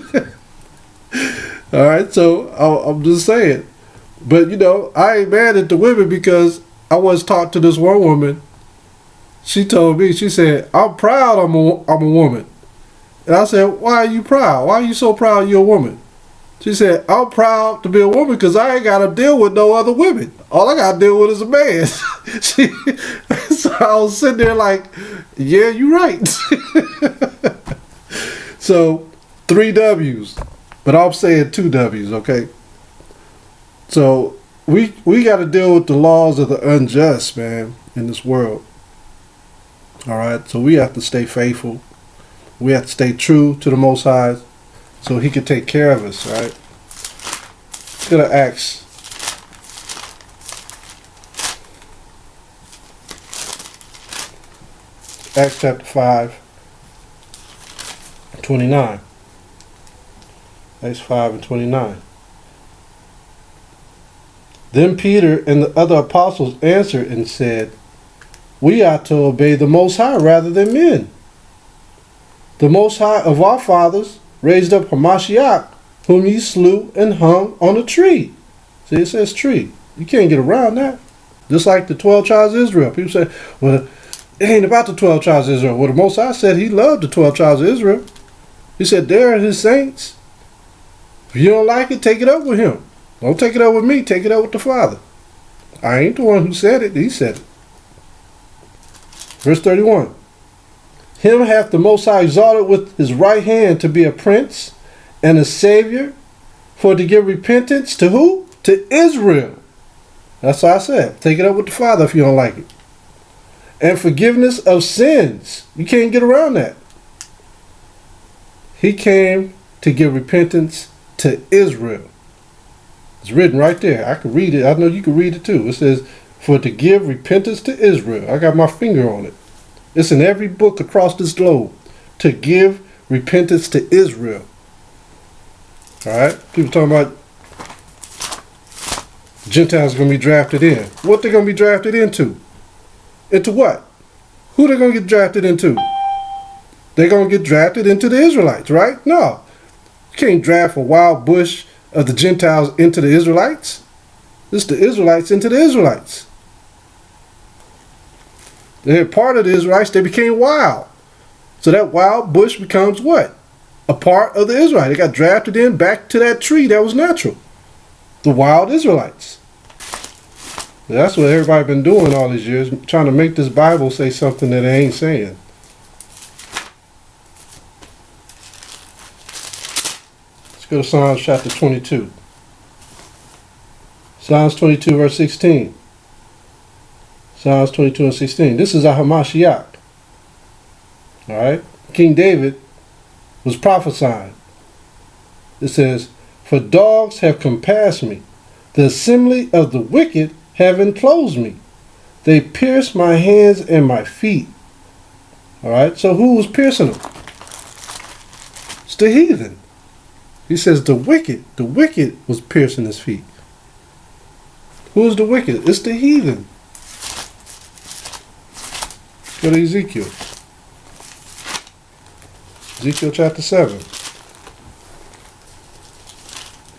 All right, so I'm just saying. But, I ain't mad at the women because I was talked to this one woman. She told me, she said, I'm proud I'm a woman. And I said, why are you proud? Why are you so proud you're a woman? She said, I'm proud to be a woman because I ain't got to deal with no other women. All I got to deal with is a man. So I was sitting there like, yeah, you're right. So 3 W's. But I'm saying 2 W's, okay? So we got to deal with the laws of the unjust, man, in this world. All right? So we have to stay faithful. We have to stay true to the Most High so he can take care of us, right? Let's go to Acts. Acts chapter 5, 29. Acts 5 and 29. Then Peter and the other apostles answered and said, we ought to obey the Most High rather than men. The Most High of our fathers raised up Hamashiach, whom ye slew and hung on a tree. See, it says tree. You can't get around that. Just like the 12 tribes of Israel. People say, well, it ain't about the 12 tribes of Israel. Well, the Most High said he loved the 12 tribes of Israel. He said, they're his saints. If you don't like it, take it up with him. Don't take it up with me. Take it up with the Father. I ain't the one who said it. He said it. Verse 31. Him hath the Most High exalted with his right hand to be a prince and a savior, for to give repentance to who? To Israel. That's what I said. Take it up with the Father if you don't like it. And forgiveness of sins. You can't get around that. He came to give repentance to Israel. It's written right there. I can read it. I know you can read it too. It says, for to give repentance to Israel. I got my finger on it. It's in every book across this globe. To give repentance to Israel. Alright? People talking about Gentiles going to be drafted in. What they going to be drafted into? Into what? Who they going to get drafted into? They're going to get drafted into the Israelites, right? No. You can't draft a wild bush of the Gentiles into the Israelites. It's the Israelites into the Israelites. They're part of the Israelites. They became wild. So that wild bush becomes what? A part of the Israelites. They got drafted in back to that tree that was natural. The wild Israelites. That's what everybody been doing all these years, trying to make this Bible say something that it ain't saying. Let's go to Psalms chapter 22. Psalms 22 verse 16. Psalms 22 and 16. This is a Hamashiach. Alright? King David was prophesying. It says, for dogs have compassed me. The assembly of the wicked have enclosed me. They pierced my hands and my feet. Alright? So who was piercing them? It's the heathen. He says the wicked. The wicked was piercing his feet. Who's the wicked? It's the heathen. Go to Ezekiel. Ezekiel chapter 7.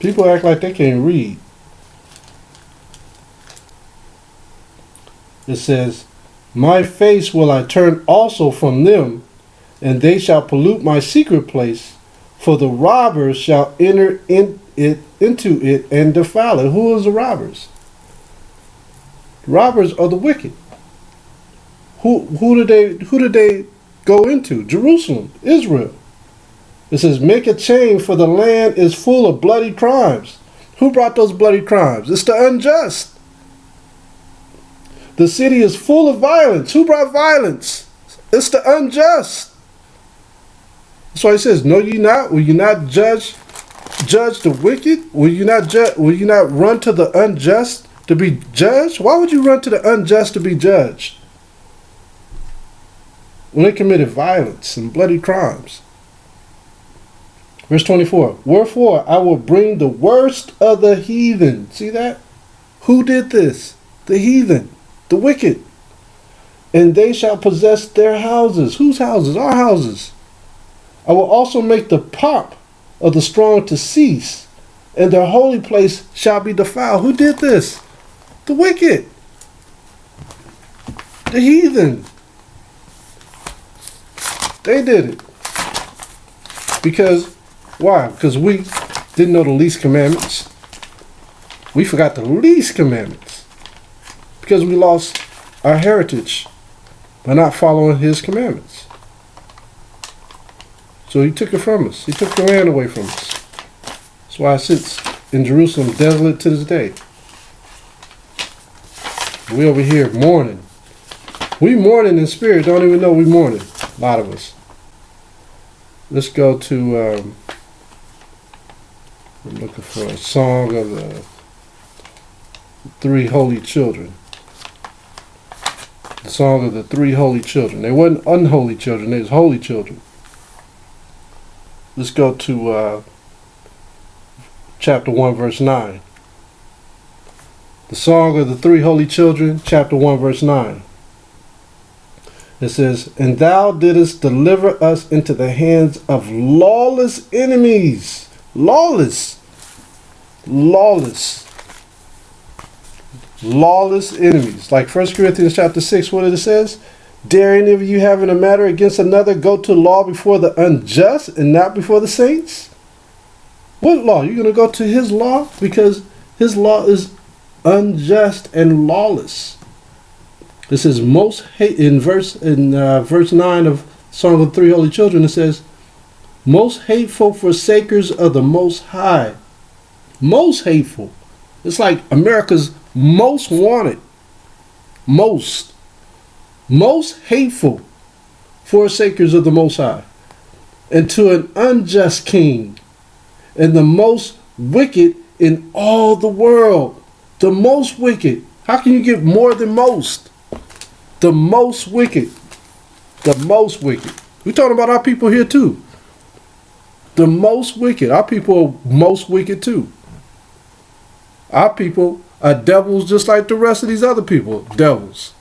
People act like they can't read. It says, my face will I turn also from them, and they shall pollute my secret place, for the robbers shall enter into it and defile it. Who is the robbers? The robbers are the wicked. Who did they go into? Jerusalem, Israel. It says, make a chain, for the land is full of bloody crimes. Who brought those bloody crimes? It's the unjust. The city is full of violence. Who brought violence? It's the unjust. That's why he says, know ye not? Will you not judge the wicked? Will you not run to the unjust to be judged? Why would you run to the unjust to be judged? When they committed violence and bloody crimes. Verse 24. Wherefore I will bring the worst of the heathen. See that? Who did this? The heathen. The wicked. And they shall possess their houses. Whose houses? Our houses. I will also make the pomp of the strong to cease, and their holy place shall be defiled. Who did this? The wicked. The heathen. They did it. Because, why? Because we didn't know the least commandments. We forgot the least commandments. Because we lost our heritage by not following his commandments. So he took it from us. He took the land away from us. That's why it sits in Jerusalem desolate to this day. We over here mourning. We mourning in spirit, don't even know we mourning. A lot of us. Let's go to, I'm looking for a song of the three holy children. The song of the three holy children. They weren't unholy children, they was holy children. Let's go to chapter 1, verse 9. The song of the three holy children, chapter 1, verse 9. It says, and thou didst deliver us into the hands of lawless enemies. Lawless. Lawless. Lawless enemies. Like 1 Corinthians chapter 6, what it says? Dare any of you having a matter against another go to law before the unjust and not before the saints? What law? You're going to go to his law? Because his law is unjust and lawless. This is most hate in verse 9 of Song of the Three Holy Children. It says, most hateful forsakers of the Most High. Most hateful. It's like America's most wanted. Most hateful forsakers of the Most High. And to an unjust king. And the most wicked in all the world. The most wicked. How can you get more than most? The most wicked. The most wicked. We're talking about our people here too. The most wicked. Our people are most wicked too. Our people are devils just like the rest of these other people. Devils.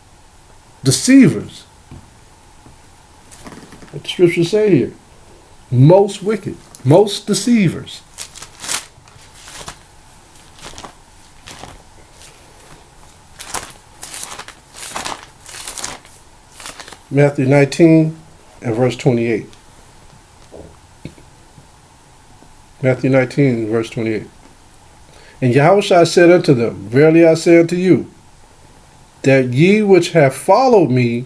Deceivers. What the scriptures say here. Most wicked. Most deceivers. Matthew 19 and verse 28. Matthew 19 and verse 28. And Yahushua said unto them, Verily I say unto you, that ye which have followed me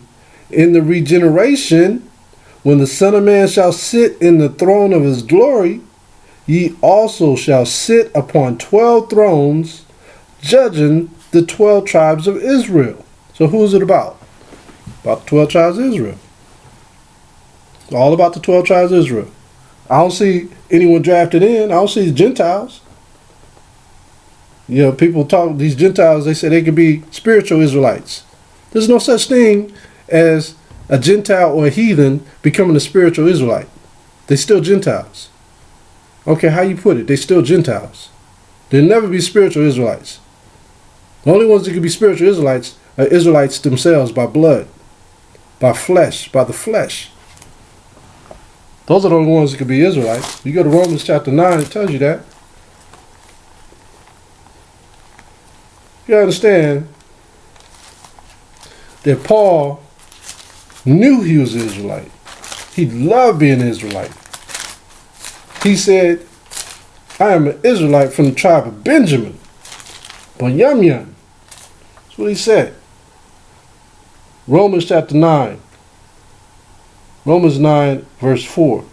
in the regeneration, when the Son of Man shall sit in the throne of his glory, ye also shall sit upon 12 thrones, judging the 12 tribes of Israel. So who is it about? About the 12 tribes of Israel. It's all about the 12 tribes of Israel. I don't see anyone drafted in. I don't see the Gentiles. You know, people talk, these Gentiles, they say they could be spiritual Israelites. There's no such thing as a Gentile or a heathen becoming a spiritual Israelite. They're still Gentiles. Okay, how you put it? They're still Gentiles. They'll never be spiritual Israelites. The only ones that can be spiritual Israelites are Israelites themselves by blood, by flesh, by the flesh. Those are the only ones that can be Israelites. You go to Romans chapter 9, it tells you that. You understand that Paul knew he was an Israelite. He loved being an Israelite. He said, I am an Israelite from the tribe of Benjamin. That's what he said. Romans chapter 9. Romans 9 verse 4.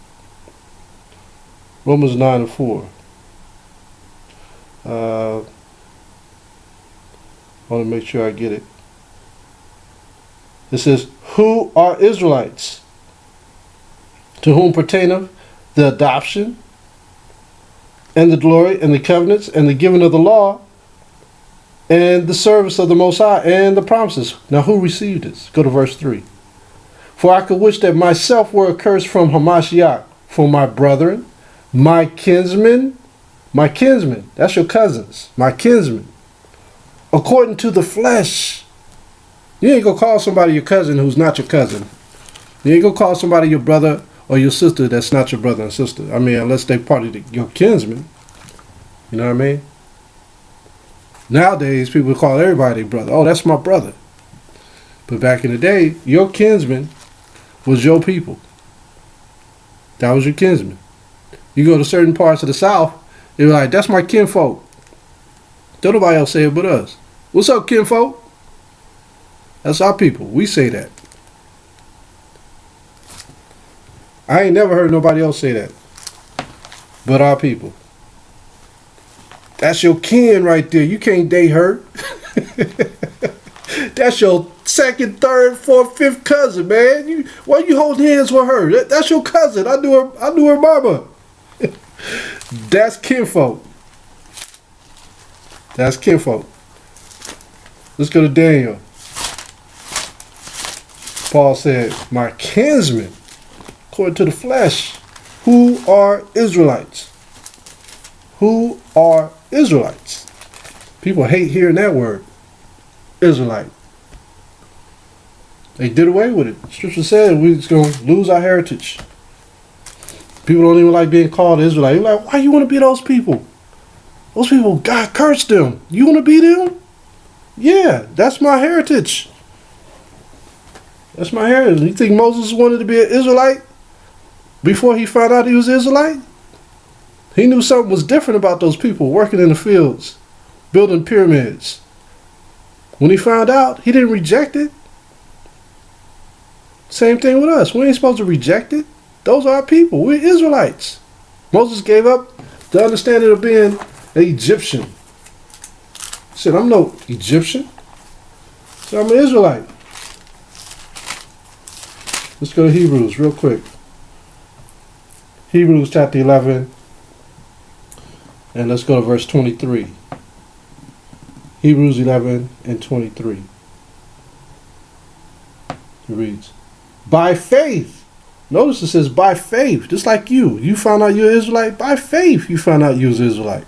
Romans 9 and 4. I want to make sure I get it. It says, who are Israelites? To whom pertaineth the adoption and the glory and the covenants and the giving of the law and the service of the Most High and the promises. Now who received this? Go to verse 3. For I could wish that myself were accursed from Hamashiach, for my brethren, my kinsmen, that's your cousins, my kinsmen, according to the flesh. You ain't gonna call somebody your cousin who's not your cousin. You ain't gonna call somebody your brother or your sister that's not your brother and sister. I mean, unless they part of your kinsmen. You know what I mean? Nowadays, people call everybody their brother. Oh, that's my brother. But back in the day, your kinsman was your people. That was your kinsman. You go to certain parts of the South, they're like, that's my kinfolk. Don't nobody else say it but us. What's up, kinfolk? That's our people. We say that. I ain't never heard nobody else say that but our people. That's your kin right there. You can't date her. That's your second, third, fourth, fifth cousin, man. Why you holding hands with her? That's your cousin. I knew her mama. That's kinfolk. That's kinfolk. Let's go to Daniel. Paul said, my kinsmen, according to the flesh, who are Israelites. Who are Israelites? People hate hearing that word, Israelite. They did away with it. Scripture said we're just going to lose our heritage. People don't even like being called Israelite. You're like, why you want to be those people? Those people, God cursed them. You want to be them? Yeah, that's my heritage. That's my heritage. You think Moses wanted to be an Israelite before he found out he was Israelite? He knew something was different about those people working in the fields, building pyramids. When he found out, he didn't reject it. Same thing with us. We ain't supposed to reject it. Those are our people. We're Israelites. Moses gave up the understanding of being an Egyptian. He said, I'm no Egyptian. So I'm an Israelite. Let's go to Hebrews real quick. Hebrews chapter 11. And let's go to verse 23. Hebrews 11 and 23. It reads, by faith. Notice it says by faith, just like you. You found out you're an Israelite. By faith, you found out you was an Israelite.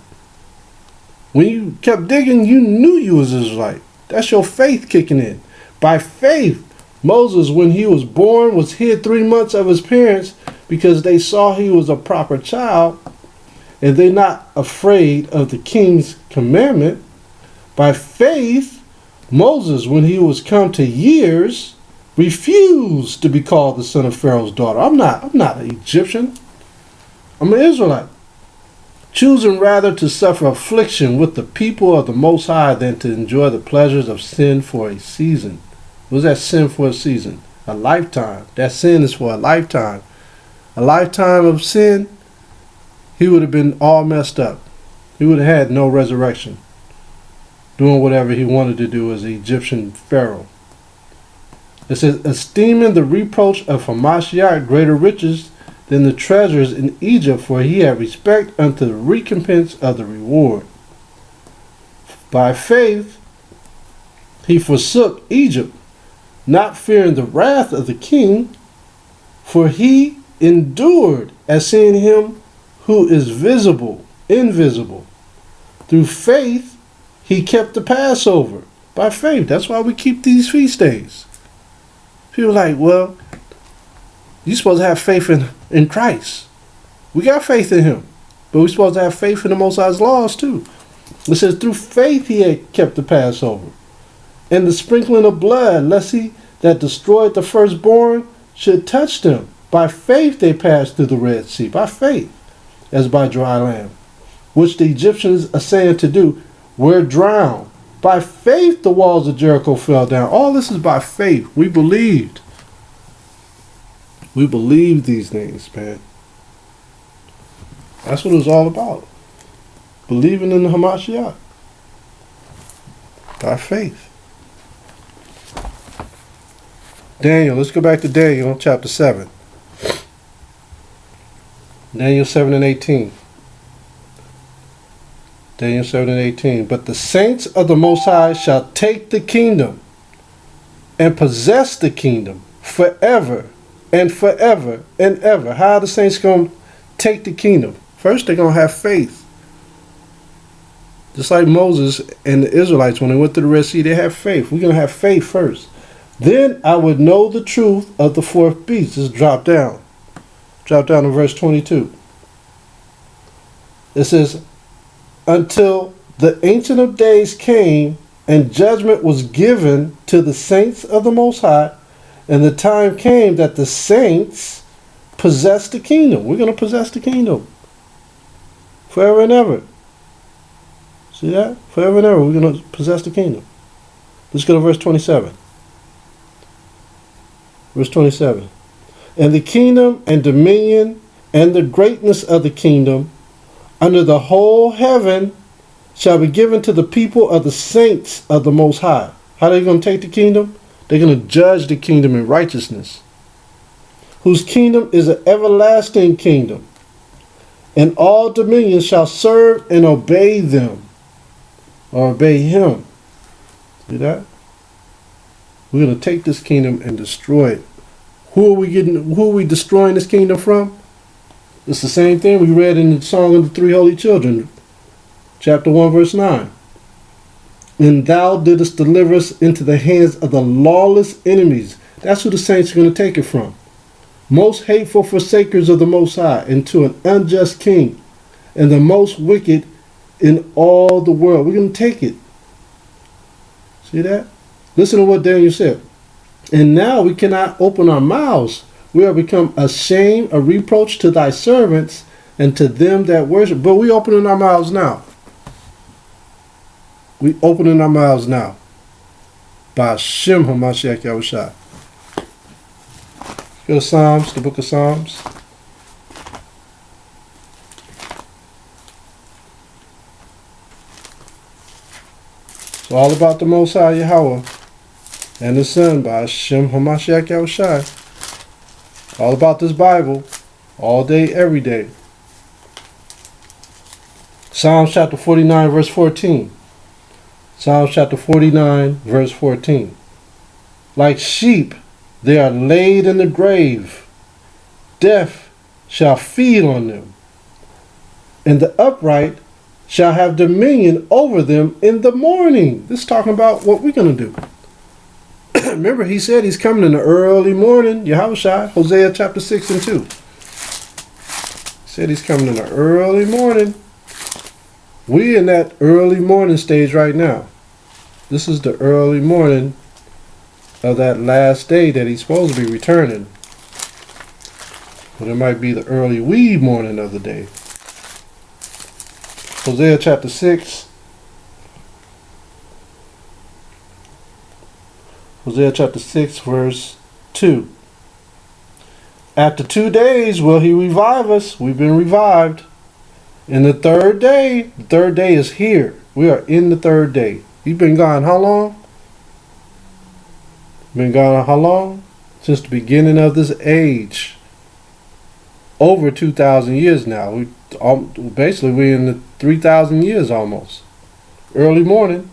When you kept digging, you knew you was an Israelite. That's your faith kicking in. By faith, Moses, when he was born, was hid 3 months of his parents because they saw he was a proper child, and they're not afraid of the king's commandment. By faith, Moses, when he was come to years, refused to be called the son of Pharaoh's daughter. I'm not an Egyptian. I'm an Israelite. Choosing rather to suffer affliction with the people of the Most High than to enjoy the pleasures of sin for a season. What was that sin for a season? A lifetime. That sin is for a lifetime. A lifetime of sin, he would have been all messed up. He would have had no resurrection, doing whatever he wanted to do as the Egyptian Pharaoh. It says, esteeming the reproach of Hamashiach greater riches than the treasures in Egypt, for he had respect unto the recompense of the reward. By faith he forsook Egypt, not fearing the wrath of the king, for he endured as seeing him who is invisible. Through faith he kept the Passover. By faith. That's why we keep these feast days. People are like, well, you're supposed to have faith in Christ. We got faith in him. But we're supposed to have faith in the Most High's laws too. It says, through faith he had kept the Passover. And the sprinkling of blood, lest he that destroyed the firstborn should touch them. By faith they passed through the Red Sea. By faith, as by dry land. Which the Egyptians assaying to do, were drowned. By faith the walls of Jericho fell down. All this is by faith. We believed. We believed these things, man. That's what it was all about. Believing in the Hamashiach. By faith. Daniel, let's go back to Daniel chapter 7. Daniel 7 and 18. Daniel 7 and 18. But the saints of the Most High shall take the kingdom and possess the kingdom forever and forever and ever. How are the saints going to take the kingdom? First, they're going to have faith. Just like Moses and the Israelites, when they went to the Red Sea, they had faith. We're going to have faith first. Then I would know the truth of the fourth beast. Just drop down. Drop down to verse 22. It says, until the Ancient of Days came and judgment was given to the saints of the Most High, and the time came that the saints possess the kingdom. We're going to possess the kingdom forever and ever. See that? Forever and ever, we're going to possess the kingdom. Let's go to verse 27. Verse 27. And the kingdom and dominion and the greatness of the kingdom under the whole heaven shall be given to the people of the saints of the Most High. How are they going to take the kingdom? They're going to judge the kingdom in righteousness. Whose kingdom is an everlasting kingdom. And all dominions shall serve and obey them. Or obey him. See that? We're going to take this kingdom and destroy it. Who are we destroying this kingdom from? It's the same thing we read in the Song of the Three Holy Children, chapter 1, verse 9. And thou didst deliver us into the hands of the lawless enemies. That's who the saints are going to take it from. Most hateful forsakers of the Most High, into an unjust king, and the most wicked in all the world. We're going to take it. See that? Listen to what Daniel said. And now we cannot open our mouths. We are become a shame, a reproach to thy servants and to them that worship. But we opening our mouths now. We opening our mouths now. By Shem HaMashiach Yahushua. Go to Psalms, the book of Psalms. It's all about the Most High Yahweh and the Son by Shem HaMashiach Yahushua. All about this Bible, all day, every day. Psalms chapter 49, verse 14. Psalms chapter 49, verse 14. Like sheep, they are laid in the grave. Death shall feed on them, and the upright shall have dominion over them in the morning. This is talking about what we're going to do. Remember, he said he's coming in the early morning. Yahushua, Hosea chapter 6 and 2. He said he's coming in the early morning. We in that early morning stage right now. This is the early morning of that last day that he's supposed to be returning. But it might be the early wee morning of the day. Hosea chapter 6. Hosea chapter 6 verse 2. After 2 days will he revive us. We've been revived. In the third day is here. We are in the third day. He's been gone how long? Been gone how long? Since the beginning of this age. Over 2,000 years now. Basically, we're in the 3,000 years almost. Early morning.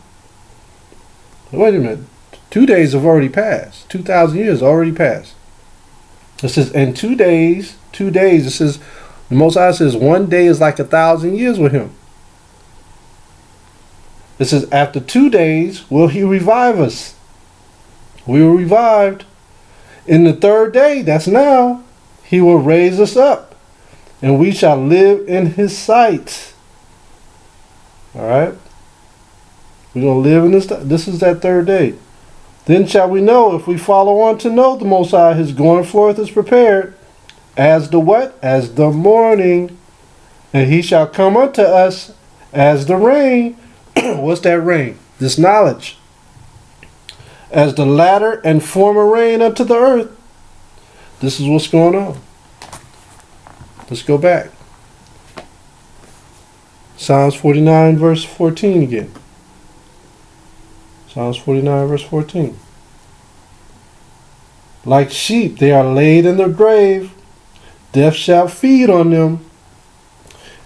Wait a minute. 2 days have already passed. 2,000 years already passed. It says, in 2 days, it says, the Most High says 1 day is like 1,000 years with him. It says, after 2 days will he revive us. We were revived. In the third day, that's now, he will raise us up, and we shall live in his sight. Alright? We're going to live in this. This is that third day. Then shall we know, if we follow on to know the Most High, his going forth is prepared. As the what? As the morning. And he shall come unto us as the rain. What's that rain? This knowledge. As the latter and former rain unto the earth. This is what's going on. Let's go back. Psalms 49 verse 14 again. Psalms 49 verse 14. Like sheep they are laid in the grave. Death shall feed on them,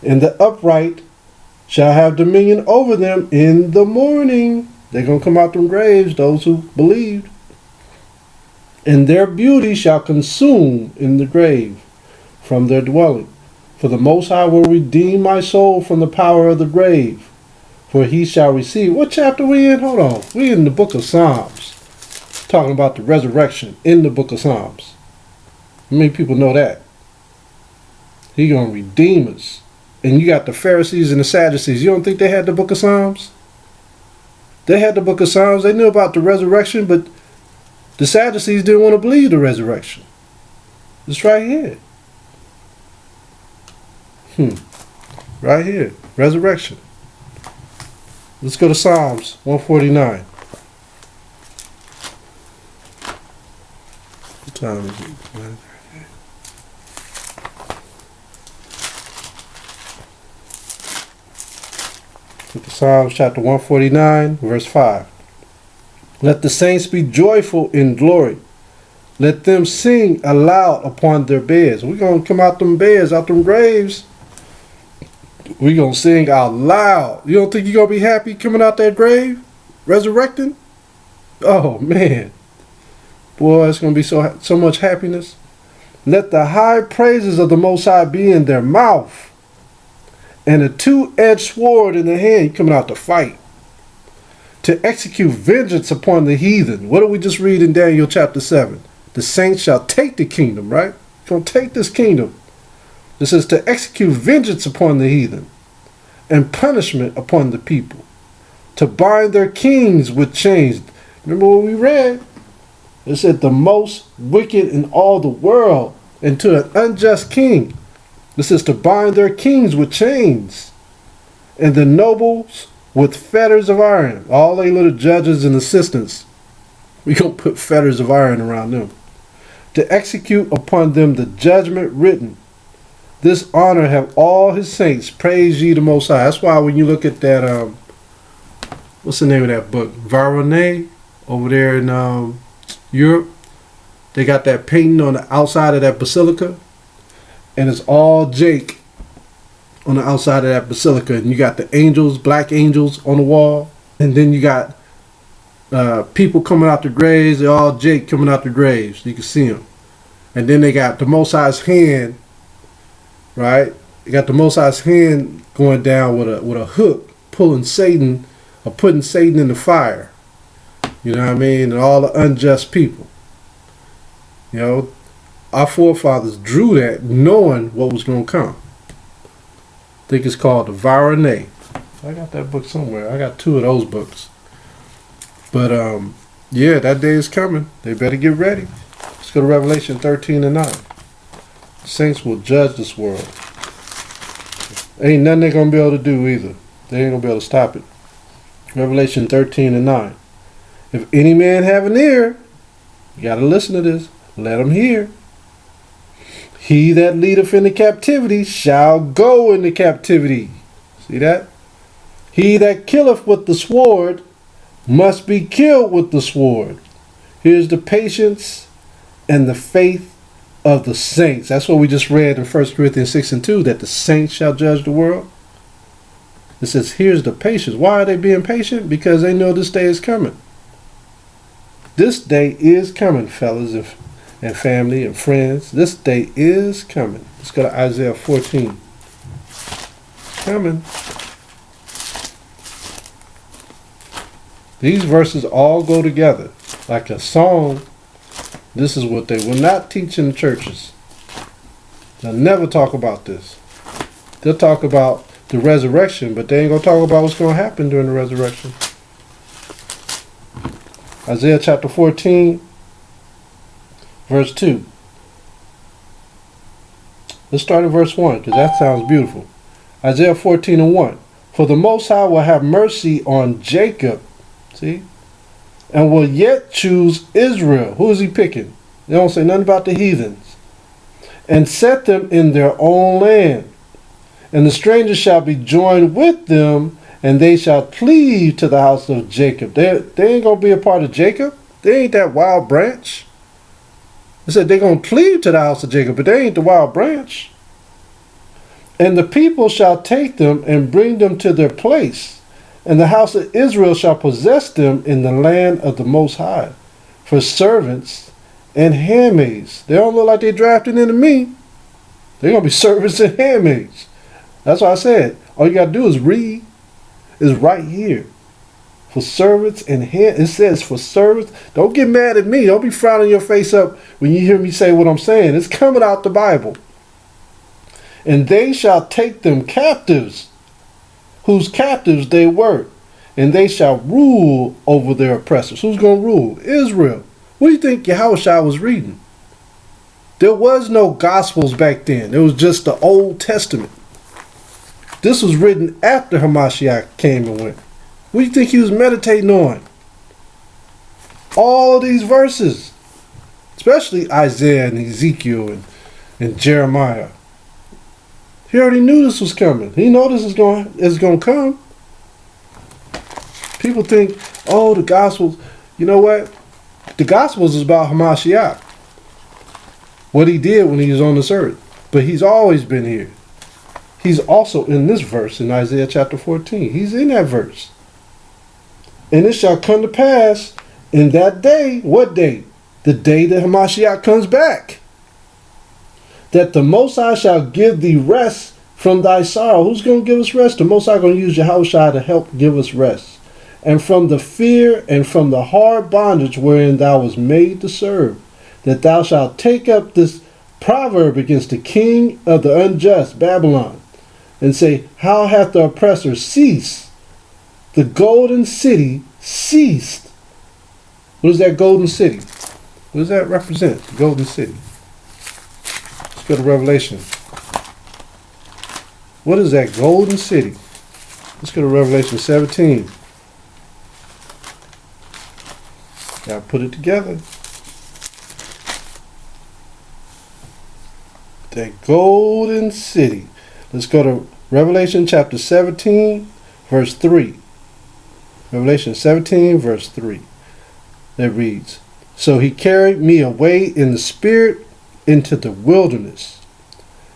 and the upright shall have dominion over them in the morning. They're going to come out from graves, those who believed. And their beauty shall consume in the grave from their dwelling. For the Most High will redeem my soul from the power of the grave. For he shall receive. What chapter we in? Hold on. We in the book of Psalms. Talking about the resurrection in the book of Psalms. How many people know that? He going to redeem us. And you got the Pharisees and the Sadducees. You don't think they had the book of Psalms? They had the book of Psalms. They knew about the resurrection, but the Sadducees didn't want to believe the resurrection. It's right here. Right here. Resurrection. Let's go to Psalms 149. What time is it? Look at Psalms chapter 149, verse 5. Let the saints be joyful in glory. Let them sing aloud upon their beds. We're going to come out them beds, out them graves. We're going to sing out loud. You don't think you're going to be happy coming out that grave? Resurrecting? Oh, man. Boy, it's going to be so much happiness. Let the high praises of the Most High be in their mouth, and a two-edged sword in the hand, coming out to fight, to execute vengeance upon the heathen. What did we just read in Daniel chapter 7? The saints shall take the kingdom, right? Going to take this kingdom. This says to execute vengeance upon the heathen and punishment upon the people, to bind their kings with chains. Remember what we read? It said the most wicked in all the world, and to an unjust king. This is to bind their kings with chains, and the nobles with fetters of iron. All they little judges and assistants, we gonna put fetters of iron around them. To execute upon them the judgment written. This honor have all his saints. Praise ye the Most High. That's why when you look at that, what's the name of that book? Varone, over there in Europe. They got that painting on the outside of that basilica. And it's all Jake on the outside of that basilica. And you got the angels, black angels on the wall. And then you got people coming out the graves. They're all Jake coming out the graves. You can see them. And then they got the Most High's hand, right? They got the Most High's hand going down with a hook, pulling Satan, or putting Satan in the fire. You know what I mean? And all the unjust people. You know, our forefathers drew that knowing what was going to come. I think it's called the Varane. I got that book somewhere. I got 2 of those books. But, yeah, that day is coming. They better get ready. Let's go to Revelation 13 and 9. Saints will judge this world. Ain't nothing they're going to be able to do either. They ain't going to be able to stop it. Revelation 13 and 9. If any man have an ear, you got to listen to this. Let him hear. He that leadeth into captivity shall go into captivity. See that? He that killeth with the sword must be killed with the sword. Here's the patience and the faith of the saints. That's what we just read in 1 Corinthians 6 and 2, that the saints shall judge the world. It says, here's the patience. Why are they being patient? Because they know this day is coming. This day is coming, fellas and family and friends. This day is coming. Let's go to Isaiah 14. Coming. These verses all go together like a song. This is what they will not teach in the churches. They'll never talk about this. They'll talk about the resurrection, but they ain't going to talk about what's going to happen during the resurrection. Isaiah chapter 14, verse 2. Let's start at verse 1, because that sounds beautiful. Isaiah 14 and 1. For the Most High will have mercy on Jacob, see, and will yet choose Israel. Who is he picking? They don't say nothing about the heathens. And set them in their own land. And the stranger shall be joined with them, and they shall cleave to the house of Jacob. They ain't going to be a part of Jacob. They ain't that wild branch. They said they're going to cleave to the house of Jacob, but they ain't the wild branch. And the people shall take them and bring them to their place. And the house of Israel shall possess them in the land of the Most High, for servants and handmaids. They don't look like they're drafted into me. They're going to be servants and handmaids. That's why I said, all you got to do is read. It's right here. For servants and it says for servants. Don't get mad at me. Don't be frowning your face up when you hear me say what I'm saying. It's coming out the Bible. And they shall take them captives, whose captives they were, and they shall rule over their oppressors. Who's going to rule? Israel. What do you think Yahushua was reading? There was no Gospels back then. It was just the Old Testament. This was written after Hamashiach came and went. What do you think he was meditating on? All of these verses, especially Isaiah and Ezekiel and Jeremiah. He already knew this was coming. He knew this is going to come. People think, oh, the Gospels. You know what? The Gospels is about Hamashiach. What he did when he was on this earth. But he's always been here. He's also in this verse in Isaiah chapter 14. He's in that verse. And it shall come to pass in that day. What day? The day that Hamashiach comes back. That the Most High shall give thee rest from thy sorrow. Who's going to give us rest? The Most High going to use Yahushua to help give us rest. And from the fear and from the hard bondage wherein thou was made to serve. That thou shalt take up this proverb against the king of the unjust, Babylon. And say, how hath the oppressor ceased? The golden city ceased. What is that golden city? What does that represent? The golden city. Let's go to Revelation. What is that golden city? Let's go to Revelation 17. Gotta put it together. That golden city. Let's go to Revelation chapter 17, verse 3. Revelation 17, verse 3. That reads, so he carried me away in the spirit into the wilderness.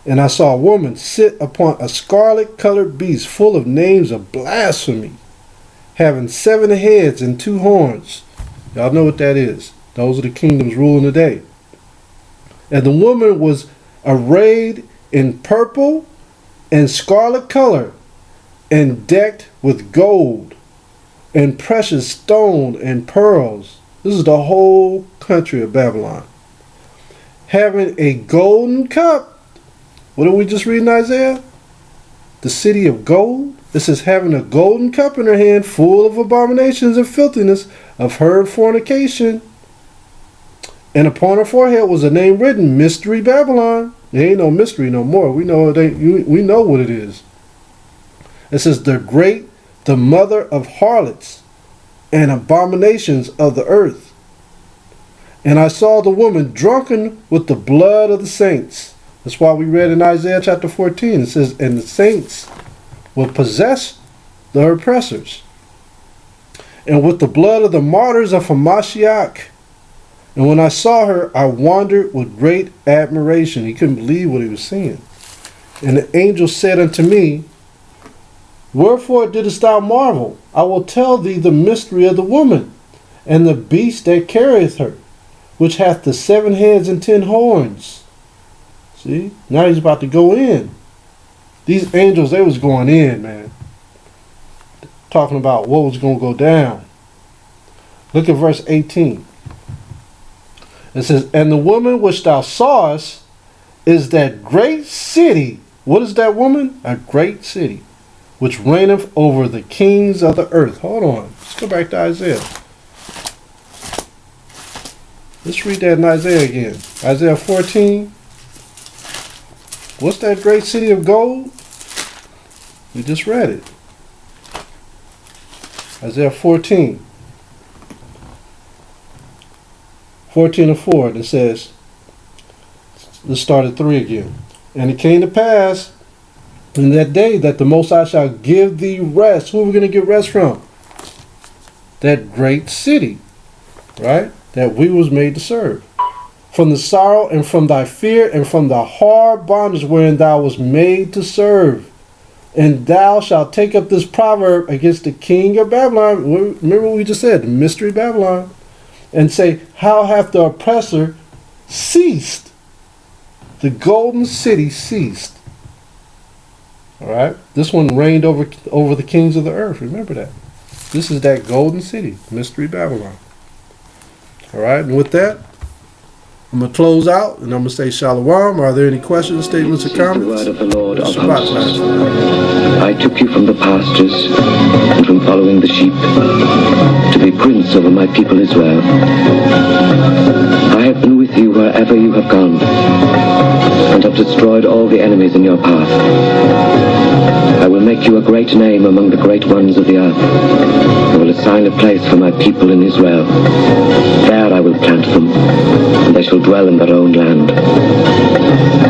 And I saw a woman sit upon a scarlet-colored beast full of names of blasphemy, having 7 heads and 2 horns. Y'all know what that is. Those are the kingdoms ruling today. And the woman was arrayed in purple and scarlet color, and decked with gold and precious stone and pearls. This is the whole country of Babylon. Having a golden cup. What did we just read in Isaiah? The city of gold. It says having a golden cup in her hand, full of abominations and filthiness of her fornication. And upon her forehead was a name written, Mystery Babylon. There ain't no mystery no more. We know it ain't. We know what it is. It says the mother of harlots and abominations of the earth. And I saw the woman drunken with the blood of the saints. That's why we read in Isaiah chapter 14. It says, and the saints will possess the oppressors, and with the blood of the martyrs of Hamashiach. And when I saw her, I wondered with great admiration. He couldn't believe what he was seeing. And the angel said unto me, wherefore didst thou marvel? I will tell thee the mystery of the woman, and the beast that carrieth her, which hath the 7 heads and 10 horns. See? Now he's about to go in. These angels, they was going in, man. Talking about what was going to go down. Look at verse 18. It says, and the woman which thou sawest is that great city. What is that woman? A great city, which reigneth over the kings of the earth. Hold on. Let's go back to Isaiah. Let's read that in Isaiah again. Isaiah 14. What's that great city of gold? We just read it. Isaiah 14. 14:4. And it says, let's start at 3 again. And it came to pass in that day that the Most High shall give thee rest. Who are we going to get rest from? That great city, right? That we was made to serve. From the sorrow and from thy fear and from the hard bondage wherein thou was made to serve. And thou shalt take up this proverb against the king of Babylon. Remember what we just said, the mystery Babylon. And say, how hath the oppressor ceased? The golden city ceased. All right. This one reigned over the kings of the earth. Remember that. This is that golden city, mystery Babylon. All right. And with that, I'm going to close out, and I'm going to say shalom. Are there any questions, statements, or comments? The word of the Lord of Shabbat hosts. time. I took you from the pastures and from following the sheep to be prince over my people Israel. I have been with you wherever you have gone and have destroyed all the enemies in your path. I will make you a great name among the great ones of the earth. I will assign a place for my people in Israel. There I will plant them, and they shall dwell in their own land.